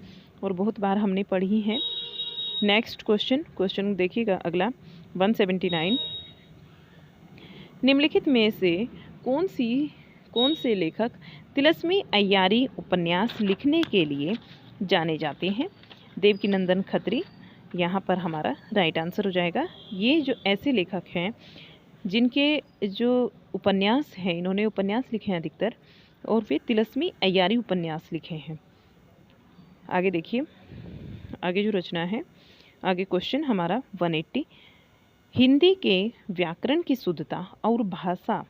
और बहुत बार हमने पढ़ी हैं। नेक्स्ट क्वेश्चन देखिएगा अगला 179, निम्नलिखित में से कौन से लेखक तिलस्मी अय्यारी उपन्यास लिखने के लिए जाने जाते हैं? देवकीनंदन खत्री यहाँ पर हमारा राइट आंसर हो जाएगा। ये जो ऐसे लेखक हैं जिनके जो उपन्यास हैं, इन्होंने उपन्यास लिखे हैं अधिकतर, और वे तिलस्मी अय्यारी उपन्यास लिखे हैं। आगे देखिए, आगे जो रचना है, आगे क्वेश्चन हमारा 180, हिंदी के व्याकरण की शुद्धता और भाषा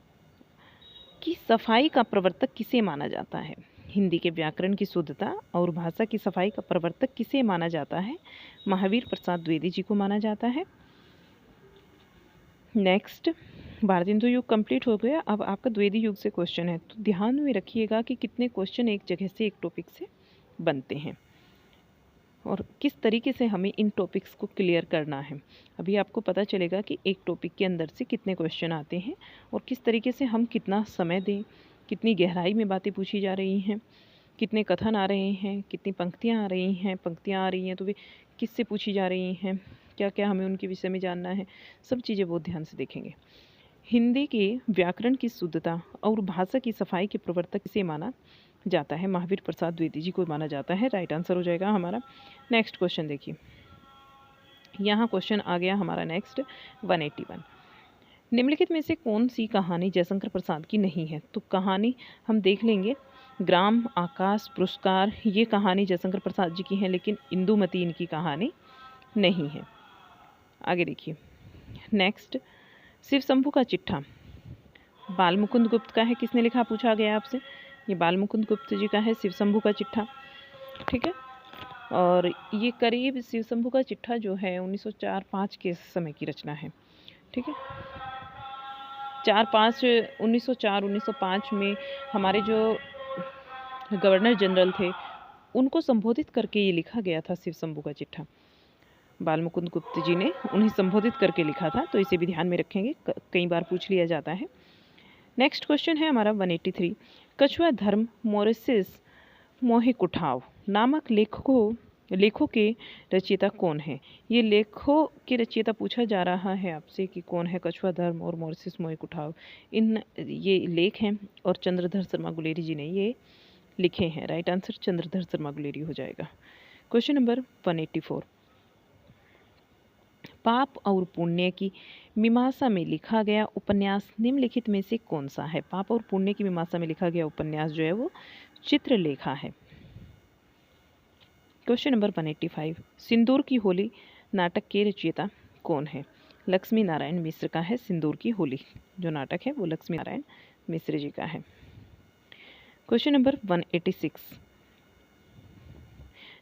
की सफाई का प्रवर्तक किसे माना जाता है? हिंदी के व्याकरण की शुद्धता और भाषा की सफाई का प्रवर्तक किसे माना जाता है? महावीर प्रसाद द्विवेदी जी को माना जाता है। नेक्स्ट, भारतेंदु युग कंप्लीट हो गया, अब आपका द्विवेदी युग से क्वेश्चन है, तो ध्यान में रखिएगा कि कितने क्वेश्चन एक जगह से एक टॉपिक से बनते हैं और किस तरीके से हमें इन टॉपिक्स को क्लियर करना है। अभी आपको पता चलेगा कि एक टॉपिक के अंदर से कितने क्वेश्चन आते हैं और किस तरीके से हम कितना समय दें, कितनी गहराई में बातें पूछी जा रही हैं, कितने कथन आ रहे हैं, कितनी पंक्तियाँ आ रही हैं तो वे किससे पूछी जा रही हैं, क्या क्या हमें उनके विषय में जानना है, सब चीज़ें बहुत ध्यान से देखेंगे। हिंदी के व्याकरण की शुद्धता और भाषा की सफाई के प्रवर्तक किसे माना जाता है? महावीर प्रसाद द्विवेदी जी को माना जाता है। राइट आंसर हो जाएगा हमारा। नेक्स्ट क्वेश्चन देखिए, यहाँ क्वेश्चन आ गया हमारा नेक्स्ट 181, निम्नलिखित में से कौन सी कहानी जयशंकर प्रसाद की नहीं है? तो कहानी हम देख लेंगे, ग्राम आकाश पुरस्कार, ये कहानी जयशंकर प्रसाद जी की है, लेकिन इंदुमती इनकी कहानी नहीं है। आगे देखिए नेक्स्ट, शिव शंभू का चिट्ठा बाल मुकुंद गुप्त का है। किसने लिखा पूछा गया आपसे, ये बाल मुकुंद गुप्त जी का है शिव शंभू का चिट्ठा। ठीक है, और ये करीब शिव शंभू का चिट्ठा जो है 1904-5 के समय की रचना है। ठीक है, 1904-1905 में हमारे जो गवर्नर जनरल थे उनको संबोधित करके ये लिखा गया था शिव शंभू का चिट्ठा। बाल मुकुंद गुप्त जी ने उन्हें संबोधित करके लिखा था, तो इसे भी ध्यान में रखेंगे, कई बार पूछ लिया जाता है। नेक्स्ट क्वेश्चन है हमारा 183, कछुआ धर्म मॉरिसिस मोहिकुठाव नामक लेखों के रचयिता कौन है। ये लेखों के रचयिता पूछा जा रहा है आपसे कि कौन है कछुआ धर्म और मॉरिसिस मोहिकुठाव। ये लेख हैं और चंद्रधर शर्मा गुलेरी जी ने ये लिखे हैं। राइट आंसर चंद्रधर शर्मा गुलेरी हो जाएगा। क्वेश्चन नंबर 184, पाप और पुण्य की मीमांसा में लिखा गया उपन्यास निम्नलिखित में से कौन सा है। पाप और पुण्य की मीमांसा में लिखा गया उपन्यास जो है वो चित्रलेखा है। क्वेश्चन नंबर 185, सिंदूर की होली नाटक के रचयिता कौन है। लक्ष्मी नारायण मिश्र का है सिंदूर की होली, जो नाटक है वो लक्ष्मी नारायण मिश्र जी का है। क्वेश्चन नंबर 186,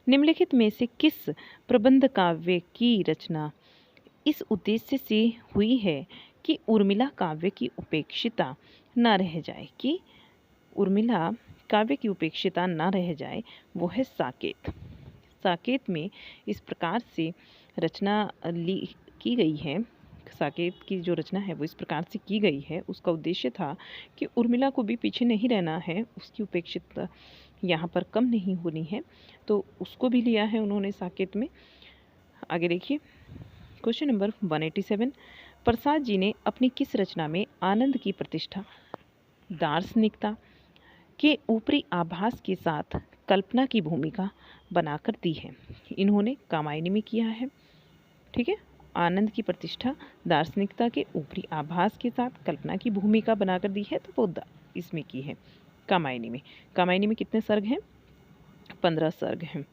निम्नलिखित में से किस प्रबंध काव्य की रचना इस उद्देश्य से हुई है कि उर्मिला काव्य की उपेक्षिता न रह जाए, कि उर्मिला काव्य की उपेक्षिता न रह जाए, वो है साकेत। साकेत में इस प्रकार से रचना की गई है, साकेत की जो रचना है वो इस प्रकार से की गई है, उसका उद्देश्य था कि उर्मिला को भी पीछे नहीं रहना है, उसकी उपेक्षित यहाँ पर कम नहीं होनी है, तो उसको भी लिया है उन्होंने साकेत में। आगे देखिए क्वेश्चन नंबर 187, प्रसाद जी ने अपनी किस रचना में आनंद की प्रतिष्ठा दार्शनिकता के ऊपरी आभास के साथ कल्पना की भूमिका बनाकर दी है। इन्होंने कामायनी में किया है। ठीक है, आनंद की प्रतिष्ठा दार्शनिकता के ऊपरी आभास के साथ कल्पना की भूमिका बनाकर दी है, तो वो इसमें की है कामायनी में। कामायनी में कितने सर्ग हैं, 15 सर्ग हैं,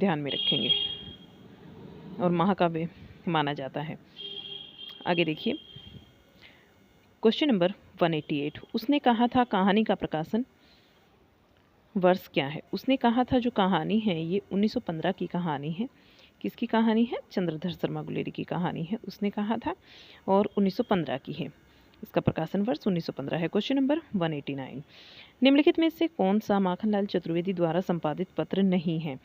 ध्यान में रखेंगे, और महाकाव्य माना जाता है। आगे देखिए क्वेश्चन नंबर 188, उसने कहा था कहानी का प्रकाशन वर्ष क्या है। उसने कहा था जो कहानी है ये 1915 की कहानी है। किसकी कहानी है, चंद्रधर शर्मा गुलेरी की कहानी है, उसने कहा था, और 1915 की है। इसका प्रकाशन वर्ष 1915 है। क्वेश्चन नंबर 189, निम्नलिखित में से कौन सा माखनलाल चतुर्वेदी द्वारा संपादित पत्र नहीं है।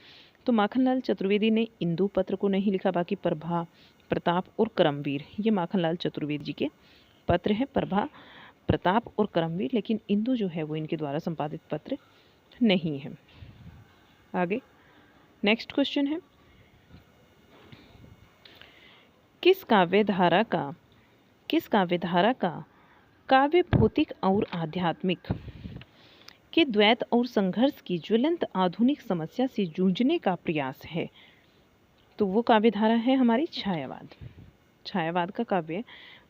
तो माखनलाल चतुर्वेदी ने इंदु पत्र को नहीं लिखा, बाकी प्रभा, प्रताप और करमवीर ये माखनलाल चतुर्वेदी जी के पत्र हैं, प्रभा, प्रताप और करमवीर, लेकिन इंदु जो है वो इनके द्वारा संपादित पत्र नहीं है। आगे नेक्स्ट क्वेश्चन है, किस काव्यधारा का काव्य भौतिक और आध्यात्मिक के द्वैत और संघर्ष की ज्वलंत आधुनिक समस्या से जूझने का प्रयास है। तो वो काव्यधारा है हमारी छायावाद। छायावाद का काव्य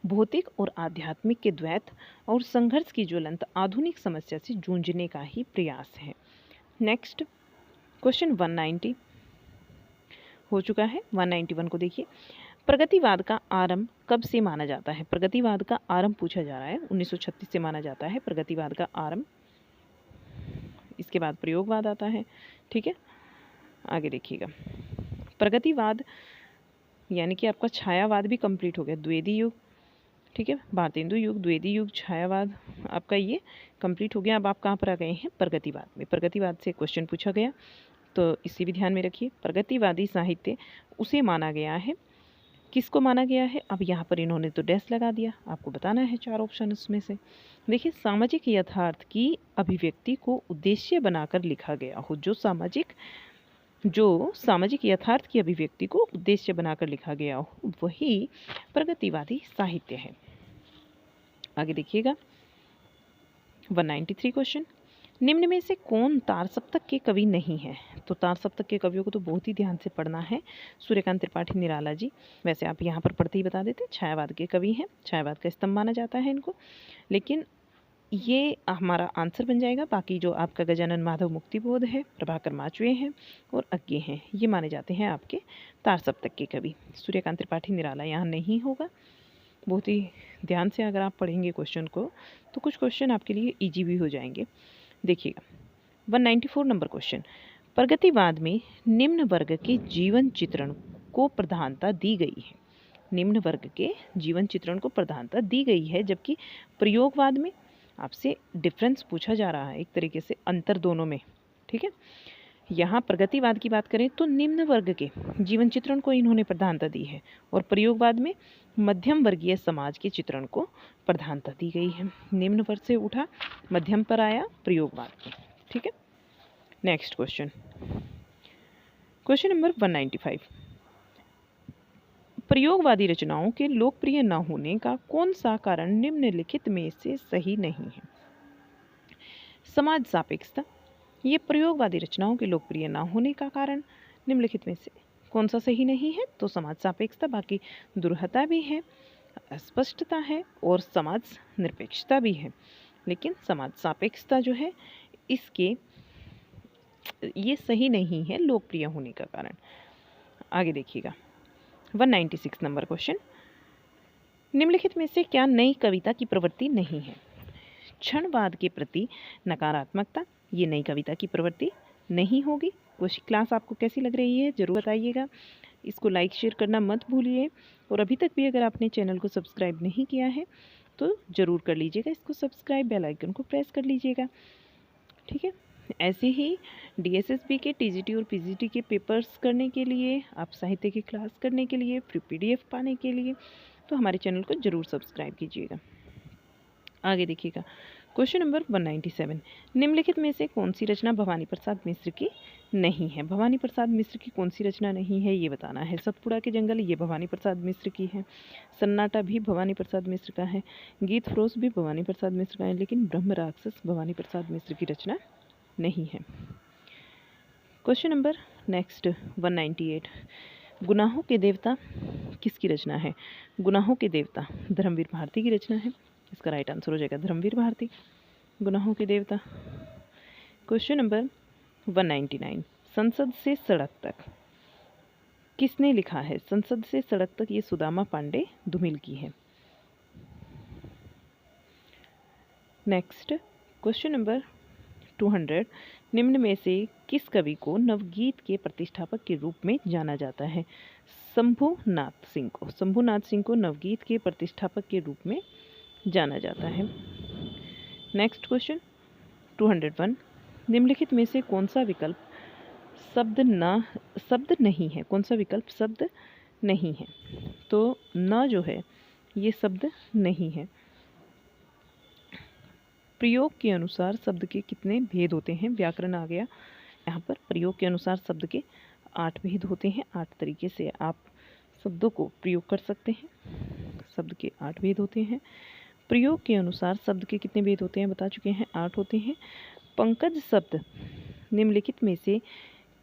भौतिक और आध्यात्मिक के द्वैत और संघर्ष की ज्वलंत आधुनिक समस्या से जूझने का ही प्रयास है। नेक्स्ट क्वेश्चन 190 हो चुका है। 191 को देखिए, प्रगतिवाद का आरंभ कब से माना जाता है। प्रगतिवाद का आरंभ पूछा जा रहा है, 1936 से माना जाता है प्रगतिवाद का आरंभ। इसके बाद प्रयोगवाद आता है। ठीक है, आगे देखिएगा, प्रगतिवाद यानी कि आपका छायावाद भी कंप्लीट हो गया, द्विवेदी युग, ठीक है, भारतेंदु युग, द्विवेदी युग, छायावाद आपका ये कंप्लीट हो गया। अब आप कहाँ पर आ गए हैं, प्रगतिवाद में। प्रगतिवाद से क्वेश्चन पूछा गया, तो इसी भी ध्यान में रखिए। प्रगतिवादी साहित्य उसे माना गया है, किसको माना गया है, अब यहाँ पर इन्होंने तो डैश लगा दिया, आपको बताना है 4 ऑप्शन उसमें से। देखिए, सामाजिक यथार्थ की अभिव्यक्ति को उद्देश्य बनाकर लिखा गया हो, जो सामाजिक यथार्थ की अभिव्यक्ति को उद्देश्य बनाकर लिखा गया हो, वही प्रगतिवादी साहित्य है। आगे देखिएगा 193 क्वेश्चन, निम्न में से कौन तार सप्तक के कवि नहीं है। तो तार सप्तक के कवियों को तो बहुत ही ध्यान से पढ़ना है, सूर्यकांत त्रिपाठी, निराला जी। वैसे आप यहाँ पर पढ़ते ही बता देते, छायावाद के कवि हैं, छायावाद का स्तंभ माना जाता है इनको, लेकिन ये हमारा आंसर बन जाएगा। बाकी जो आपका गजानन माधव मुक्तिबोध है, प्रभाकर माचवे हैं और अज्ञे हैं, ये माने जाते हैं आपके तार सप्तक के कवि। सूर्यकांत त्रिपाठी निराला यहाँ नहीं होगा। बहुत ही ध्यान से अगर आप पढ़ेंगे क्वेश्चन को तो कुछ क्वेश्चन आपके लिए ईजी भी हो जाएंगे। देखिएगा 194 नंबर क्वेश्चन, प्रगतिवाद में निम्न वर्ग के जीवन चित्रण को प्रधानता दी गई है। निम्न वर्ग के जीवन चित्रण को प्रधानता दी गई है, जबकि प्रयोगवाद में आपसे डिफरेंस पूछा जा रहा है, एक तरीके से अंतर दोनों में। ठीक है, यहाँ प्रगतिवाद की बात करें तो निम्न वर्ग के जीवन चित्रण को इन्होंने प्रधानता दी है, और प्रयोगवाद में मध्यम वर्गीय समाज के चित्रण को प्रधानता दी गई है। निम्न वर्ग से उठा, मध्यम पर आया प्रयोगवाद में। ठीक है, नेक्स्ट क्वेश्चन, क्वेश्चन नंबर 195, प्रयोगवादी रचनाओं के लोकप्रिय न होने का कौन सा कारण निम्नलिखित में से सही नहीं है। समाज सापेक्षता, ये प्रयोगवादी रचनाओं के लोकप्रिय न होने का कारण निम्नलिखित में से कौन सा सही नहीं है, तो समाज सापेक्षता। बाकी दुर्हता भी है, अस्पष्टता है और समाज निरपेक्षता भी है, लेकिन समाज सापेक्षता जो है इसके ये सही नहीं है लोकप्रिय होने का कारण। आगे देखिएगा 196 नंबर क्वेश्चन, निम्नलिखित में से क्या नई कविता की प्रवृत्ति नहीं है। क्षणवाद के प्रति नकारात्मकता, ये नई कविता की प्रवृत्ति नहीं होगी। क्लास आपको कैसी लग रही है ज़रूर बताइएगा। इसको लाइक शेयर करना मत भूलिए, और अभी तक भी अगर आपने चैनल को सब्सक्राइब नहीं किया है तो ज़रूर कर लीजिएगा इसको सब्सक्राइब, बेल आइकन को प्रेस कर लीजिएगा। ठीक है, ऐसे ही DSSB के TGT और PGT के पेपर्स करने के लिए, आप साहित्य की क्लास करने के लिए, फ्री PDF पाने के लिए तो हमारे चैनल को ज़रूर सब्सक्राइब कीजिएगा। आगे देखिएगा क्वेश्चन नंबर 197, निम्नलिखित में से कौन सी रचना भवानी प्रसाद मिश्र की नहीं है। भवानी प्रसाद मिश्र की कौन सी रचना नहीं है ये बताना है। सतपुड़ा के जंगल ये भवानी प्रसाद मिश्र की है, सन्नाटा भी भवानी प्रसाद मिश्र का है, गीत फरोश भी भवानी प्रसाद मिश्र का है, लेकिन ब्रह्म राक्षस भवानी प्रसाद मिश्र की रचना नहीं है। क्वेश्चन नंबर नेक्स्ट 198, गुनाहों के देवता किसकी रचना है। गुनाहों के देवता धर्मवीर भारती की रचना है। इसका राइट आंसर हो जाएगा धर्मवीर भारती, गुनाहों के देवता। क्वेश्चन नंबर 199, संसद से सड़क तक किसने लिखा है। संसद से सड़क तक ये सुदामा पांडे धुमिल की है। नेक्स्ट क्वेश्चन नंबर 200, निम्न में से किस कवि को नवगीत के प्रतिष्ठापक के रूप में जाना जाता है। शंभुनाथ सिंह को, शंभुनाथ सिंह को नवगीत के प्रतिष्ठापक के रूप में जाना जाता है। नेक्स्ट क्वेश्चन 201, निम्नलिखित में से कौन सा विकल्प शब्द नहीं है। कौन सा विकल्प शब्द नहीं है, तो न जो है ये शब्द नहीं है। प्रयोग के अनुसार शब्द के कितने भेद होते हैं, व्याकरण आ गया यहाँ पर। प्रयोग के अनुसार शब्द के 8 भेद होते हैं। 8 तरीके से आप शब्दों को प्रयोग कर सकते हैं। शब्द के 8 भेद होते हैं। प्रयोग के अनुसार शब्द के कितने भेद होते हैं बता चुके हैं, 8 होते हैं। पंकज शब्द निम्नलिखित में से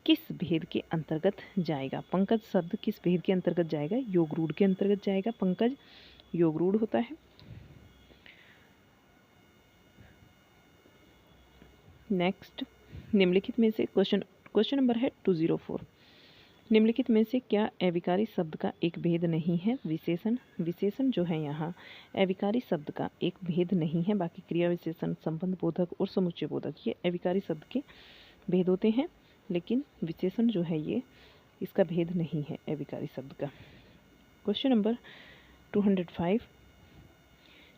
किस भेद के अंतर्गत जाएगा। पंकज शब्द किस भेद के अंतर्गत जाएगा, योग रूढ़ के अंतर्गत जाएगा। पंकज योग रूढ़ होता है। नेक्स्ट, निम्नलिखित में से क्वेश्चन नंबर है 204, निम्नलिखित में से क्या अविकारी शब्द का एक भेद नहीं है। विशेषण जो है यहाँ अविकारी शब्द का एक भेद नहीं है। बाकी क्रिया विशेषण, संबंध बोधक और समुच्चय बोधक ये अविकारी शब्द के भेद होते हैं, लेकिन विशेषण जो है ये इसका भेद नहीं है अविकारी शब्द का। क्वेश्चन नंबर 205,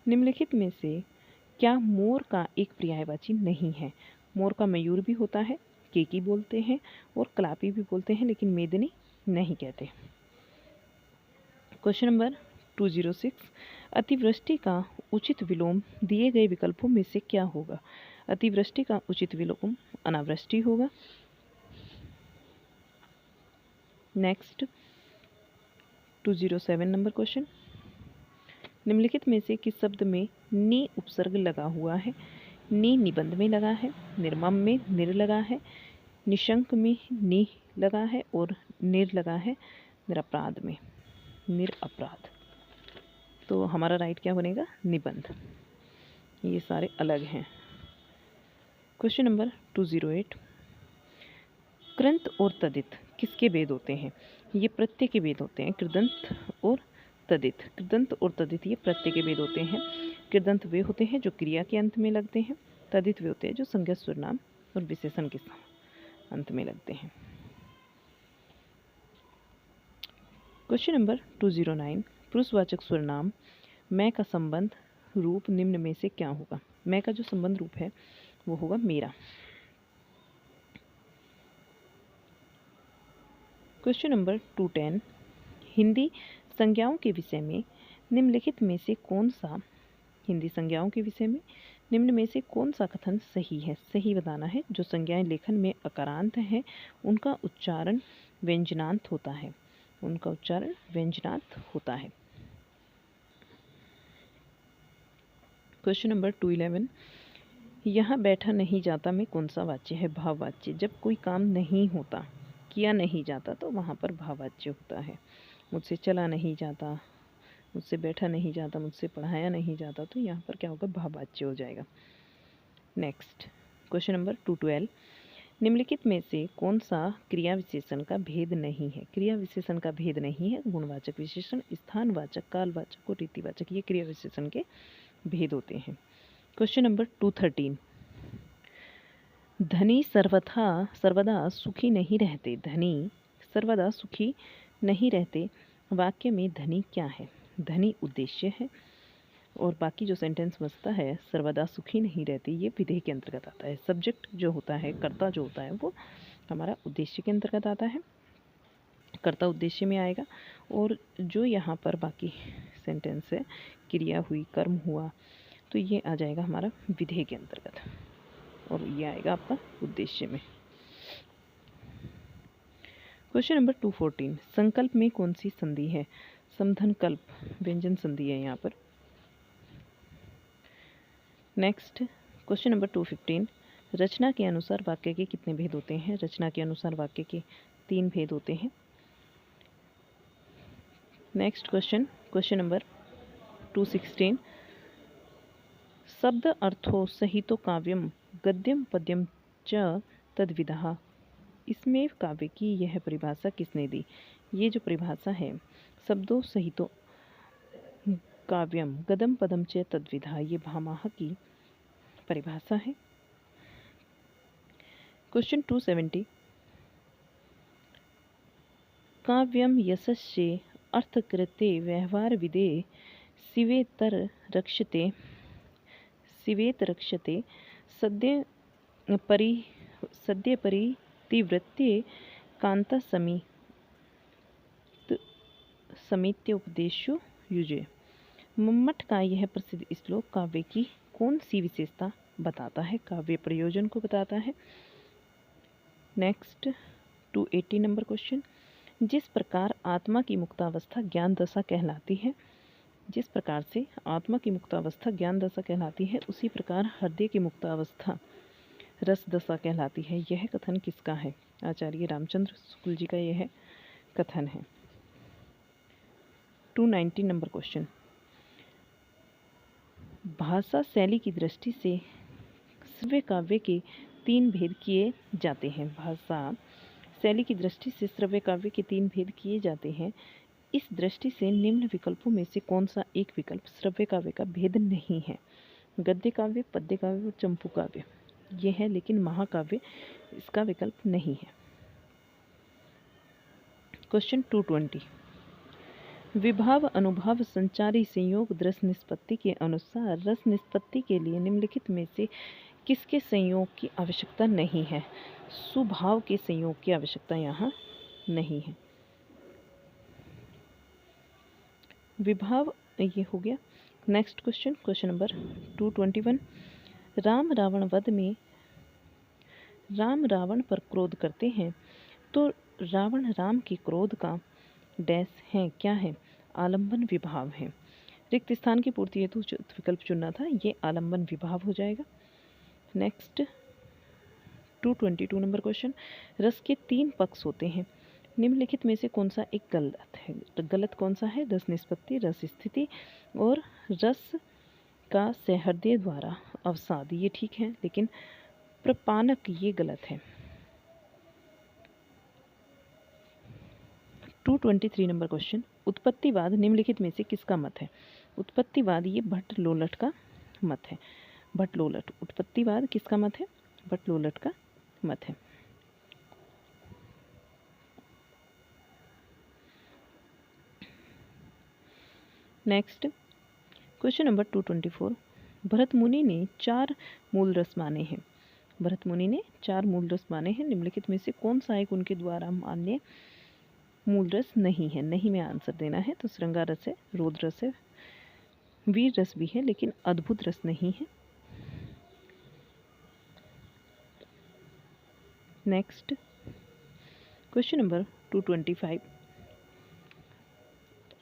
निम्नलिखित में से क्या मोर का एक पर्यायवाची नहीं है। मोर का मयूर भी होता है, केकी बोलते हैं और कलापी भी बोलते हैं, लेकिन मेदिनी नहीं कहते। क्वेश्चन नंबर 206, अतिवृष्टि का उचित विलोम दिए गए विकल्पों में से क्या होगा। अतिवृष्टि का उचित विलोम अनावृष्टि होगा। नेक्स्ट 207 नंबर क्वेश्चन, निम्नलिखित में से किस शब्द में नी उपसर्ग लगा हुआ है। नी निबंध में लगा है, निर्मम में निर लगा है, निशंक में नि लगा है और निर लगा है निरपराध में, निर अपराध। तो हमारा राइट क्या बनेगा, निबंध। ये सारे अलग हैं। क्वेश्चन नंबर 208, कृंत और तदित किसके भेद होते हैं? ये प्रत्यय के भेद होते हैं, कृदंत और तदित। कृदंत और तदित ये प्रत्यय के भेद होते हैं। कृदंत वे होते हैं जो क्रिया के अंत में लगते हैं, तदित वे होते हैं जो संज्ञा, सर्वनाम और विशेषण के अंत में लगते हैं। क्वेश्चन नंबर 209, पुरुषवाचक सर्वनाम मैं का संबंध रूप निम्न में से क्या होगा? मैं का जो संबंध रूप है वो होगा मेरा। क्वेश्चन नंबर 210, हिंदी संज्ञाओं के विषय में निम्नलिखित में से कौन सा हिंदी संज्ञाओं के विषय में निम्न में से कौन सा कथन सही है? सही बताना है। जो संज्ञाएं लेखन में अकारांत हैं उनका उच्चारण व्यंजनांत होता है, उनका उच्चारण व्यंजनांत होता है। क्वेश्चन नंबर 211, यहाँ बैठा नहीं जाता में कौन सा वाच्य है? भाववाच्य। जब कोई काम नहीं होता, किया नहीं जाता, तो वहाँ पर भाववाच्य होता है। मुझसे चला नहीं जाता, मुझसे बैठा नहीं जाता, मुझसे पढ़ाया नहीं जाता, तो यहाँ पर क्या होगा? भाववाच्य हो जाएगा। नेक्स्ट क्वेश्चन नंबर 212, निम्नलिखित में से कौन सा क्रिया विशेषण का भेद नहीं है? क्रिया विशेषण का भेद नहीं है। गुणवाचक विशेषण, स्थानवाचक, कालवाचक और रीतिवाचक ये क्रिया विशेषण के भेद होते हैं। क्वेश्चन नंबर 213, धनी सर्वदा सुखी नहीं रहते। धनी सर्वदा सुखी नहीं रहते वाक्य में धनी क्या है? धनी उद्देश्य है और बाकी जो सेंटेंस बचता है सर्वदा सुखी नहीं रहती, ये विधेय के अंतर्गत आता है। सब्जेक्ट जो होता है, कर्ता जो होता है, वो हमारा उद्देश्य के अंतर्गत आता है, कर्ता उद्देश्य में आएगा। और जो यहाँ पर बाकी सेंटेंस है, क्रिया हुई, कर्म हुआ, तो ये आ जाएगा हमारा विधेय के अंतर्गत और ये आएगा आपका उद्देश्य में। क्वेश्चन नंबर 214, संकल्प में कौन सी संधि है? समधन कल्प, व्यंजन संधि है यहाँ पर। नेक्स्ट क्वेश्चन नंबर 215, रचना के अनुसार वाक्य के कितने भेद होते हैं? रचना के अनुसार वाक्य के 3 भेद होते हैं। नेक्स्ट क्वेश्चन नंबर 216, शब्द अर्थो सहितो काव्यम गद्यम पद्यम च तद्विधा, इसमें काव्य की यह परिभाषा किसने दी? ये जो परिभाषा है, शब्दों सहितो काव्यम गदम पदम च तद्विधा, ये भामाह की परिभाषा है। क्वेश्चन 270, काव्यम यशस्ये अर्थकृते व्यवहार विदे शिवेतर रक्षते सद्य परितिवृत्ते कांता समित्य उपदेशो युजे। मम्मट का यह प्रसिद्ध श्लोक काव्य की कौन सी विशेषता बताता है? काव्य प्रयोजन को बताता है। नेक्स्ट 280 नंबर क्वेश्चन, जिस प्रकार आत्मा की मुक्तावस्था ज्ञान दशा कहलाती है, जिस प्रकार से आत्मा की मुक्तावस्था ज्ञान दशा कहलाती है, उसी प्रकार हृदय की मुक्तावस्था रस दशा कहलाती है। यह कथन किसका है? आचार्य रामचंद्र शुक्ल जी का यह कथन है। 290 नंबर क्वेश्चन, भाषा शैली की दृष्टि से श्रव्य काव्य के 3 भेद किए जाते हैं। भाषा शैली की दृष्टि से श्रव्य काव्य के 3 भेद किए जाते हैं। इस दृष्टि से निम्न विकल्पों में से कौन सा एक विकल्प श्रव्य काव्य का भेद नहीं है? गद्य काव्य, पद्य काव्य और चंपू काव्य ये है, लेकिन महाकाव्य इसका विकल्प नहीं है। क्वेश्चन 220, विभाव अनुभाव संचारी संयोग रस निष्पत्ति के अनुसार रस निष्पत्ति के लिए निम्नलिखित में से किसके संयोग की आवश्यकता नहीं है? सुभाव के संयोग की आवश्यकता यहाँ नहीं है। विभाव ये हो गया। Next question number 221, Ram Ravan वध में राम रावण पर क्रोध करते हैं, तो रावण राम के क्रोध का डैश है, क्या है? आलंबन विभाव है। रिक्त स्थान की पूर्ति हेतु विकल्प चुनना था, ये आलंबन विभाव हो जाएगा। नेक्स्ट 222 नंबर क्वेश्चन, रस के 3 पक्ष होते हैं, निम्नलिखित में से कौन सा एक गलत है? गलत कौन सा है? रस निष्पत्ति, रस स्थिति और रस का सहृदय द्वारा अवसाद, ये ठीक है, लेकिन प्रपानक ये गलत है। 223 नंबर क्वेश्चन, उत्पत्तिवाद निम्नलिखित में से किसका मत है? उत्पत्तिवाद ये भट्ट लोलट का मत है। भट्ट लोलट, उत्पत्तिवाद किसका मत है? भट्ट लोलट का मत है। नेक्स्ट क्वेश्चन नंबर 224, भरत मुनि ने 4 मूल रस माने हैं। भरत मुनि ने 4 मूल रस माने हैं, निम्नलिखित में से कौन सा एक उनके द्वारा मान्य मूल रस नहीं है? नहीं में आंसर देना है। तो श्रृंगार रस है, रोद रस है, वीर रस भी है, लेकिन अद्भुत रस नहीं है। नेक्स्ट क्वेश्चन नंबर 225,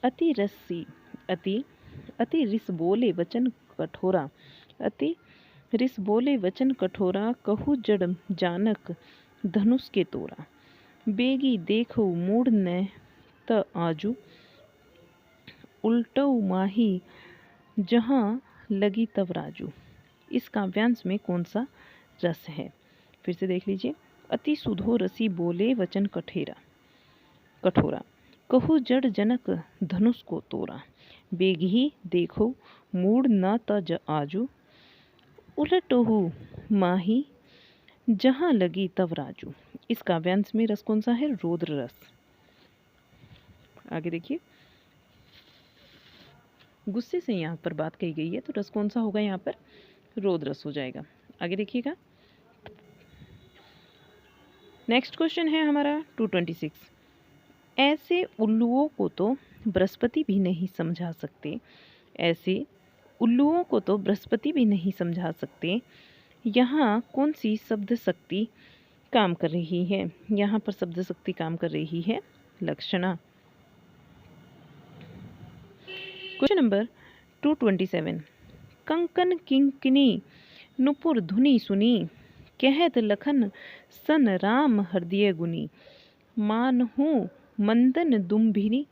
अति रसी अति रिस बोले वचन कठोरा, अति रिस बोले वचन कठोरा, कहू जड़ जानक धनुष के तोरा, बेगी देखो मूड न त आजू, उल्टऊ माही जहाँ लगी तब राजू। इस काव्यांश में कौन सा रस है? फिर से देख लीजिए, अति सुधो रसी बोले वचन कठोरा, कहू जड़ जनक धनुष को तोरा, बेगी देखो मूड न त आजू, उलटहु माही जहाँ लगी तब राजू। इस काव्यांश में रस कौन सा है? रौद्र रस। आगे देखिए, गुस्से से यहाँ पर बात कही गई है, तो रस कौन सा होगा यहाँ पर? रौद्र रस हो जाएगा। आगे देखिएगा, नेक्स्ट क्वेश्चन है हमारा 226, ऐसे उल्लुओं को तो बृहस्पति भी नहीं समझा सकते, ऐसे उल्लुओं को तो बृहस्पति भी नहीं समझा सकते, यहाँ कौन सी शब्द शक्ति काम कर रही है? यहाँ पर शब्द शक्ति काम कर रही है लक्षणा। क्वेश्चन नंबर 227, कंकन किंकिनी नुपुर धुनी सुनी, कहत लखन सन राम हृदय गुनी, मानहु मंदन दुम्भिनी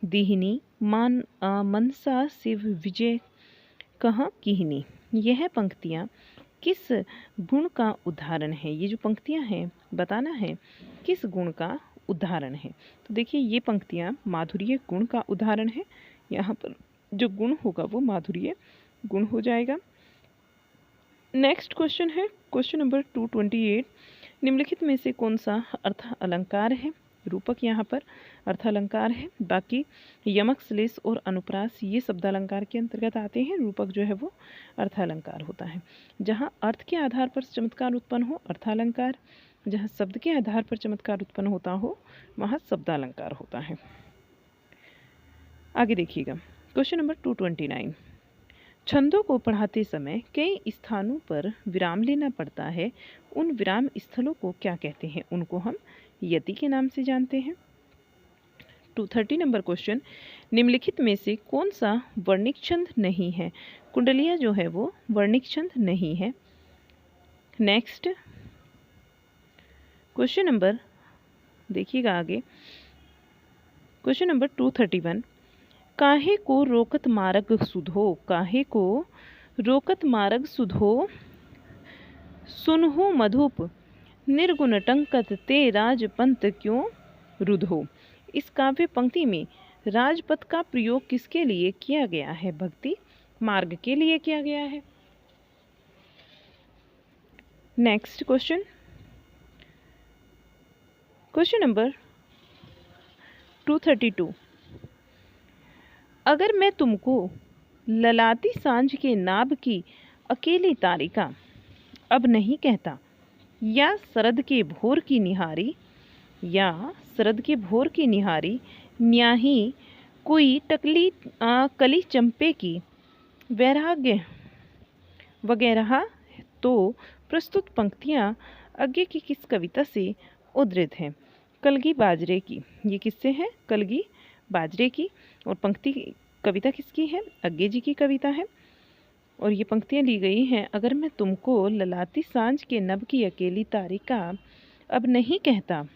दीहिनी, मनसा शिव विजय कहाँ कीहनी। यह पंक्तियाँ किस गुण का उदाहरण है? ये जो पंक्तियाँ हैं बताना है किस गुण का उदाहरण है। तो देखिए, ये पंक्तियाँ माधुर्य गुण का उदाहरण है। यहाँ पर जो गुण होगा वो माधुर्य गुण हो जाएगा। नेक्स्ट क्वेश्चन है क्वेश्चन नंबर 228, निम्नलिखित में से कौन सा अर्थ अलंकार है? रूपक यहाँ पर अर्थ अलंकार है, बाकी यमक, श्लेष और अनुप्रास ये शब्द अलंकार के अंतर्गत आते हैं। रूपक जो है वो अर्थ अलंकार होता है। जहाँ अर्थ के आधार पर चमत्कार उत्पन्न हो अर्थ अलंकार, जहाँ शब्द के आधार पर चमत्कार उत्पन्न होता हो वहाँ शब्द अलंकार होता है। आगे देखिएगा, क्वेश्चन नंबर 229, छंदों को पढ़ाते समय कई स्थानों पर विराम लेना पड़ता है, उन विराम स्थलों को क्या कहते हैं? उनको हम यति के नाम से जानते हैं। 230 नंबर क्वेश्चन, निम्नलिखित में से कौन सा वर्णिक छंद नहीं है? कुंडलिया जो है वो वर्णिक छंद नहीं है। नेक्स्ट क्वेश्चन नंबर देखिएगा आगे, क्वेश्चन नंबर 231, काहे को रोकत मार्ग सुधो, काहे को रोकत मार्ग सुधो, सुनहु मधुप निर्गुण टंकत ते राजपंत क्यों रुधो। इस काव्य पंक्ति में राजपथ का प्रयोग किसके लिए किया गया है? भक्ति मार्ग के लिए किया गया है। नेक्स्ट क्वेश्चन, क्वेश्चन नंबर 232, अगर मैं तुमको ललाती सांझ के नाभ की अकेली तारिका अब नहीं कहता, या शरद के भोर की निहारी, या शरद के भोर की निहारी, न्याही कोई टकली कली चंपे की वैराग्य वगैरह, तो प्रस्तुत पंक्तियाँ आगे की किस कविता से उद्धृत हैं? कलगी बाजरे की। ये किससे है? कलगी बाजरे की। और पंक्ति कविता किसकी है? अग्गे जी की कविता है। और ये पंक्तियाँ ली गई हैं, अगर मैं तुमको ललाती सांझ के नभ की अकेली तारिका अब नहीं कहता,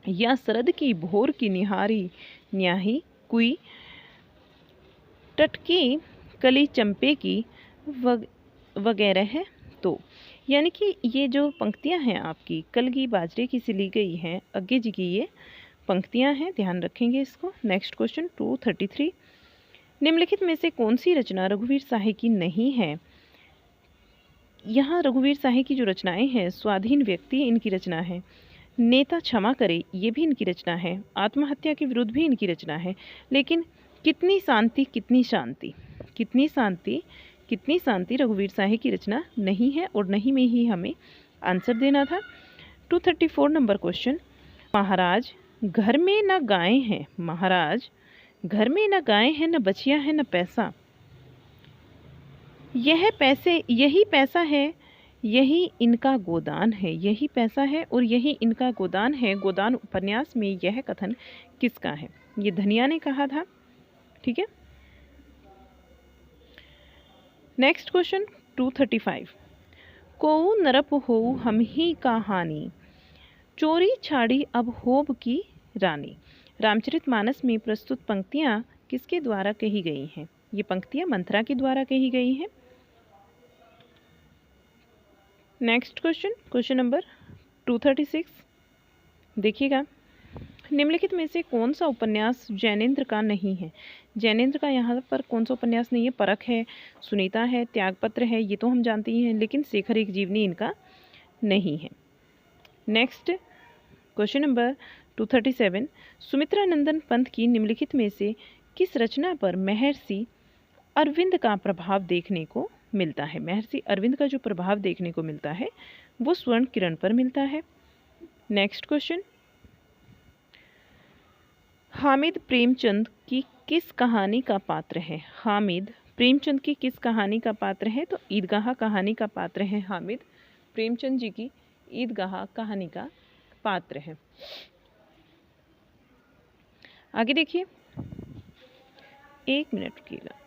या शरद की भोर की निहारी, न्याही कोई टटकी कली चंपे की वगैरह है। तो यानी कि ये जो पंक्तियां हैं आपकी कलगी बाजरे की से ली गई हैं, अज्ञे जी की ये पंक्तियां हैं, ध्यान रखेंगे इसको। नेक्स्ट क्वेश्चन 233, निम्नलिखित में से कौन सी रचना रघुवीर साहे की नहीं है? यहाँ रघुवीर साहे की जो रचनाएं हैं, स्वाधीन व्यक्ति इनकी रचना है, नेता क्षमा करे ये भी इनकी रचना है, आत्महत्या के विरुद्ध भी इनकी रचना है, लेकिन कितनी शांति कितनी शांति, कितनी शांति कितनी शांति रघुवीर साहे की रचना नहीं है, और नहीं में ही हमें आंसर देना था। 234 नंबर क्वेश्चन, महाराज घर में न गाय हैं, महाराज घर में न गाय हैं, न बचिया है, न पैसा, यही पैसा है, यही इनका गोदान है, यही पैसा है और यही इनका गोदान है। गोदान उपन्यास में यह कथन किसका है? ये धनिया ने कहा था। ठीक है। नेक्स्ट क्वेश्चन 235, कोऊ नरप हो हम ही का हानि, चोरी छाड़ी अब होब की रानी। रामचरितमानस में प्रस्तुत पंक्तियां किसके द्वारा कही गई हैं? ये पंक्तियां मंथरा के द्वारा कही गई हैं। नेक्स्ट क्वेश्चन, क्वेश्चन नंबर 236, देखिएगा, निम्नलिखित में से कौन सा उपन्यास जैनेन्द्र का नहीं है? जैनेन्द्र का यहाँ पर कौन सा उपन्यास नहीं है? परख है, सुनीता है, त्यागपत्र है, ये तो हम जानते ही हैं, लेकिन शेखर एक जीवनी इनका नहीं है। नेक्स्ट क्वेश्चन नंबर 237, सुमित्रा नंदन पंत की निम्नलिखित में से किस रचना पर महर्षि अरविंद का प्रभाव देखने को मिलता है? महर्षि अरविंद का जो प्रभाव देखने को मिलता है वो स्वर्ण किरण पर मिलता है। नेक्स्ट क्वेश्चन, हामिद प्रेमचंद की किस कहानी का पात्र है? हामिद प्रेमचंद की किस कहानी का पात्र है? तो ईदगाह कहानी का पात्र है। हामिद प्रेमचंद जी की ईदगाह कहानी का पात्र है। आगे देखिए, एक मिनट रुकिएगा।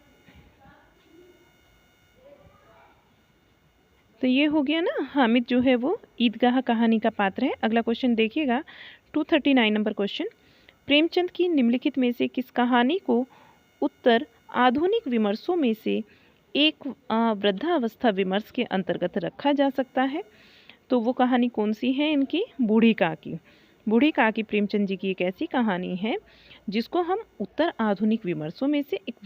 तो ये हो गया ना, हामिद जो है वो ईदगाह कहानी का पात्र है। अगला क्वेश्चन देखिएगा 239 नंबर क्वेश्चन, प्रेमचंद की निम्नलिखित में से किस कहानी को उत्तर आधुनिक विमर्शों में से एक वृद्धावस्था विमर्श के अंतर्गत रखा जा सकता है? तो वो कहानी कौन सी है इनकी? बूढ़ी काकी। बूढ़ी काकी प्रेमचंद जी की एक ऐसी कहानी है जिसको हम उत्तर आधुनिक विमर्शों में से एक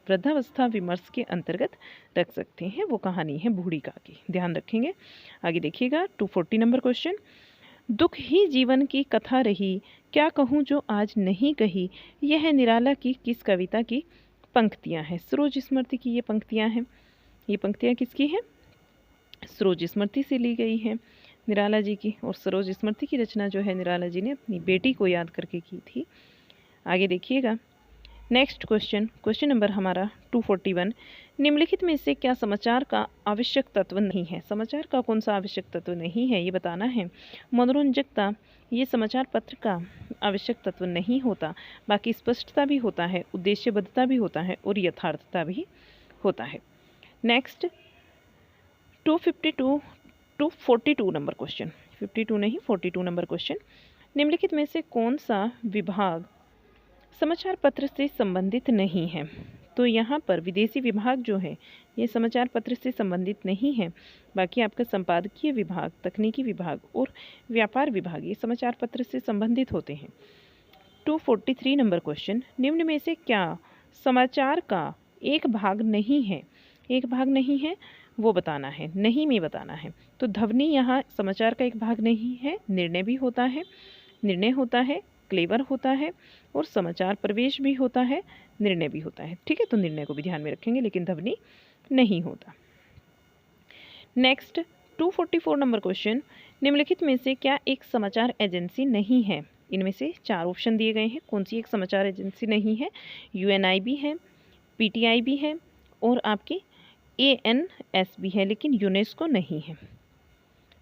वृद्धावस्था विमर्श के अंतर्गत रख सकते हैं। वो कहानी है बूढ़ी काकी, ध्यान रखेंगे। आगे देखिएगा 240 नंबर क्वेश्चन, दुख ही जीवन की कथा रही, क्या कहूँ जो आज नहीं कही, यह निराला की किस कविता की पंक्तियाँ हैं? सरोज स्मृति की ये पंक्तियाँ हैं। ये पंक्तियाँ किसकी हैं? सरोज स्मृति से ली गई हैं, निराला जी की। और सरोज स्मृति की रचना जो है निराला जी ने अपनी बेटी को याद करके की थी। आगे देखिएगा नेक्स्ट क्वेश्चन, क्वेश्चन नंबर हमारा 241, निम्नलिखित में से क्या समाचार का आवश्यक तत्व नहीं है? समाचार का कौन सा आवश्यक तत्व नहीं है ये बताना है। मनोरंजकता ये समाचार पत्र का आवश्यक तत्व नहीं होता, बाकी स्पष्टता भी होता है, उद्देश्यबद्धता भी होता है और यथार्थता भी होता है। नेक्स्ट 242 नंबर क्वेश्चन, 52 नहीं 42 नंबर क्वेश्चन, निम्नलिखित में से कौन सा विभाग समाचार पत्र से संबंधित नहीं है? तो यहाँ पर विदेशी विभाग जो है ये समाचार पत्र से संबंधित नहीं है, बाकी आपका संपादकीय विभाग, तकनीकी विभाग और व्यापार विभाग ये समाचार पत्र से संबंधित होते हैं। 243 नंबर क्वेश्चन, निम्न में से क्या समाचार का एक भाग नहीं है? एक भाग नहीं है वो बताना है, नहीं में बताना है। तो ध्वनि यहाँ समाचार का एक भाग नहीं है, निर्णय भी होता है, निर्णय होता है, क्लेवर होता है और समाचार प्रवेश भी होता है, निर्णय भी होता है। ठीक है, तो निर्णय को भी ध्यान में रखेंगे, लेकिन ध्वनि नहीं होता। नेक्स्ट 244 नंबर क्वेश्चन, निम्नलिखित में से क्या एक समाचार एजेंसी नहीं है? इनमें से 4 ऑप्शन दिए गए हैं, कौन सी एक समाचार एजेंसी नहीं है? UNI भी है, PTI भी है और आपकी ANS भी है, लेकिन यूनेस्को नहीं है।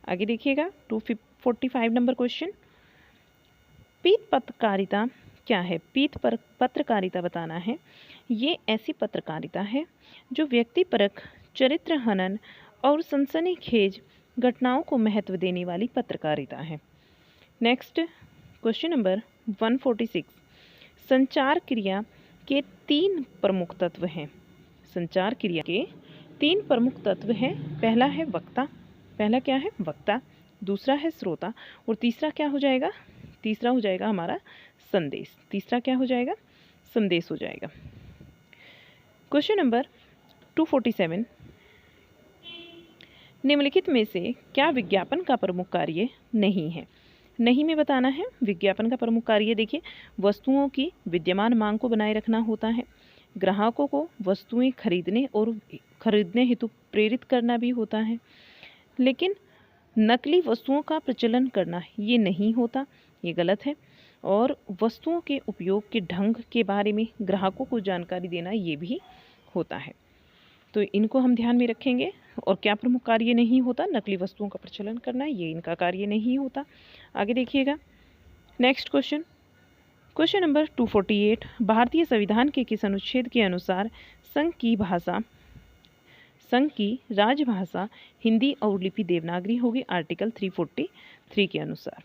आगे देखिएगा 245 नंबर क्वेश्चन, पीत पत्रकारिता क्या है? पीत पत्रकारिता बताना है। ये ऐसी पत्रकारिता है जो व्यक्तिपरक, चरित्र हनन और सनसनीखेज घटनाओं को महत्व देने वाली पत्रकारिता है। नेक्स्ट क्वेश्चन नंबर 146, संचार क्रिया के 3 प्रमुख तत्व हैं। संचार क्रिया के 3 प्रमुख तत्व हैं। पहला है वक्ता, पहला क्या है? वक्ता। दूसरा है श्रोता और तीसरा क्या हो जाएगा? तीसरा हो जाएगा हमारा संदेश। तीसरा क्या हो जाएगा? संदेश हो जाएगा। क्वेश्चन नंबर 247, निम्नलिखित में से क्या विज्ञापन का प्रमुख कार्य नहीं है? नहीं में बताना है। विज्ञापन का प्रमुख कार्य देखिए, वस्तुओं की विद्यमान मांग को बनाए रखना होता है, ग्राहकों को वस्तुएं खरीदने और खरीदने हेतु प्रेरित करना भी होता है, लेकिन नकली वस्तुओं का प्रचलन करना ये नहीं होता, ये गलत है। और वस्तुओं के उपयोग के ढंग के बारे में ग्राहकों को जानकारी देना ये भी होता है। तो इनको हम ध्यान में रखेंगे। और क्या प्रमुख कार्य नहीं होता? नकली वस्तुओं का प्रचलन करना, ये इनका कार्य नहीं होता। आगे देखिएगा नेक्स्ट क्वेश्चन, क्वेश्चन नंबर 248, भारतीय संविधान के किस अनुच्छेद के अनुसार संघ की राजभाषा हिंदी और लिपि देवनागरी होगी? आर्टिकल 343 के अनुसार।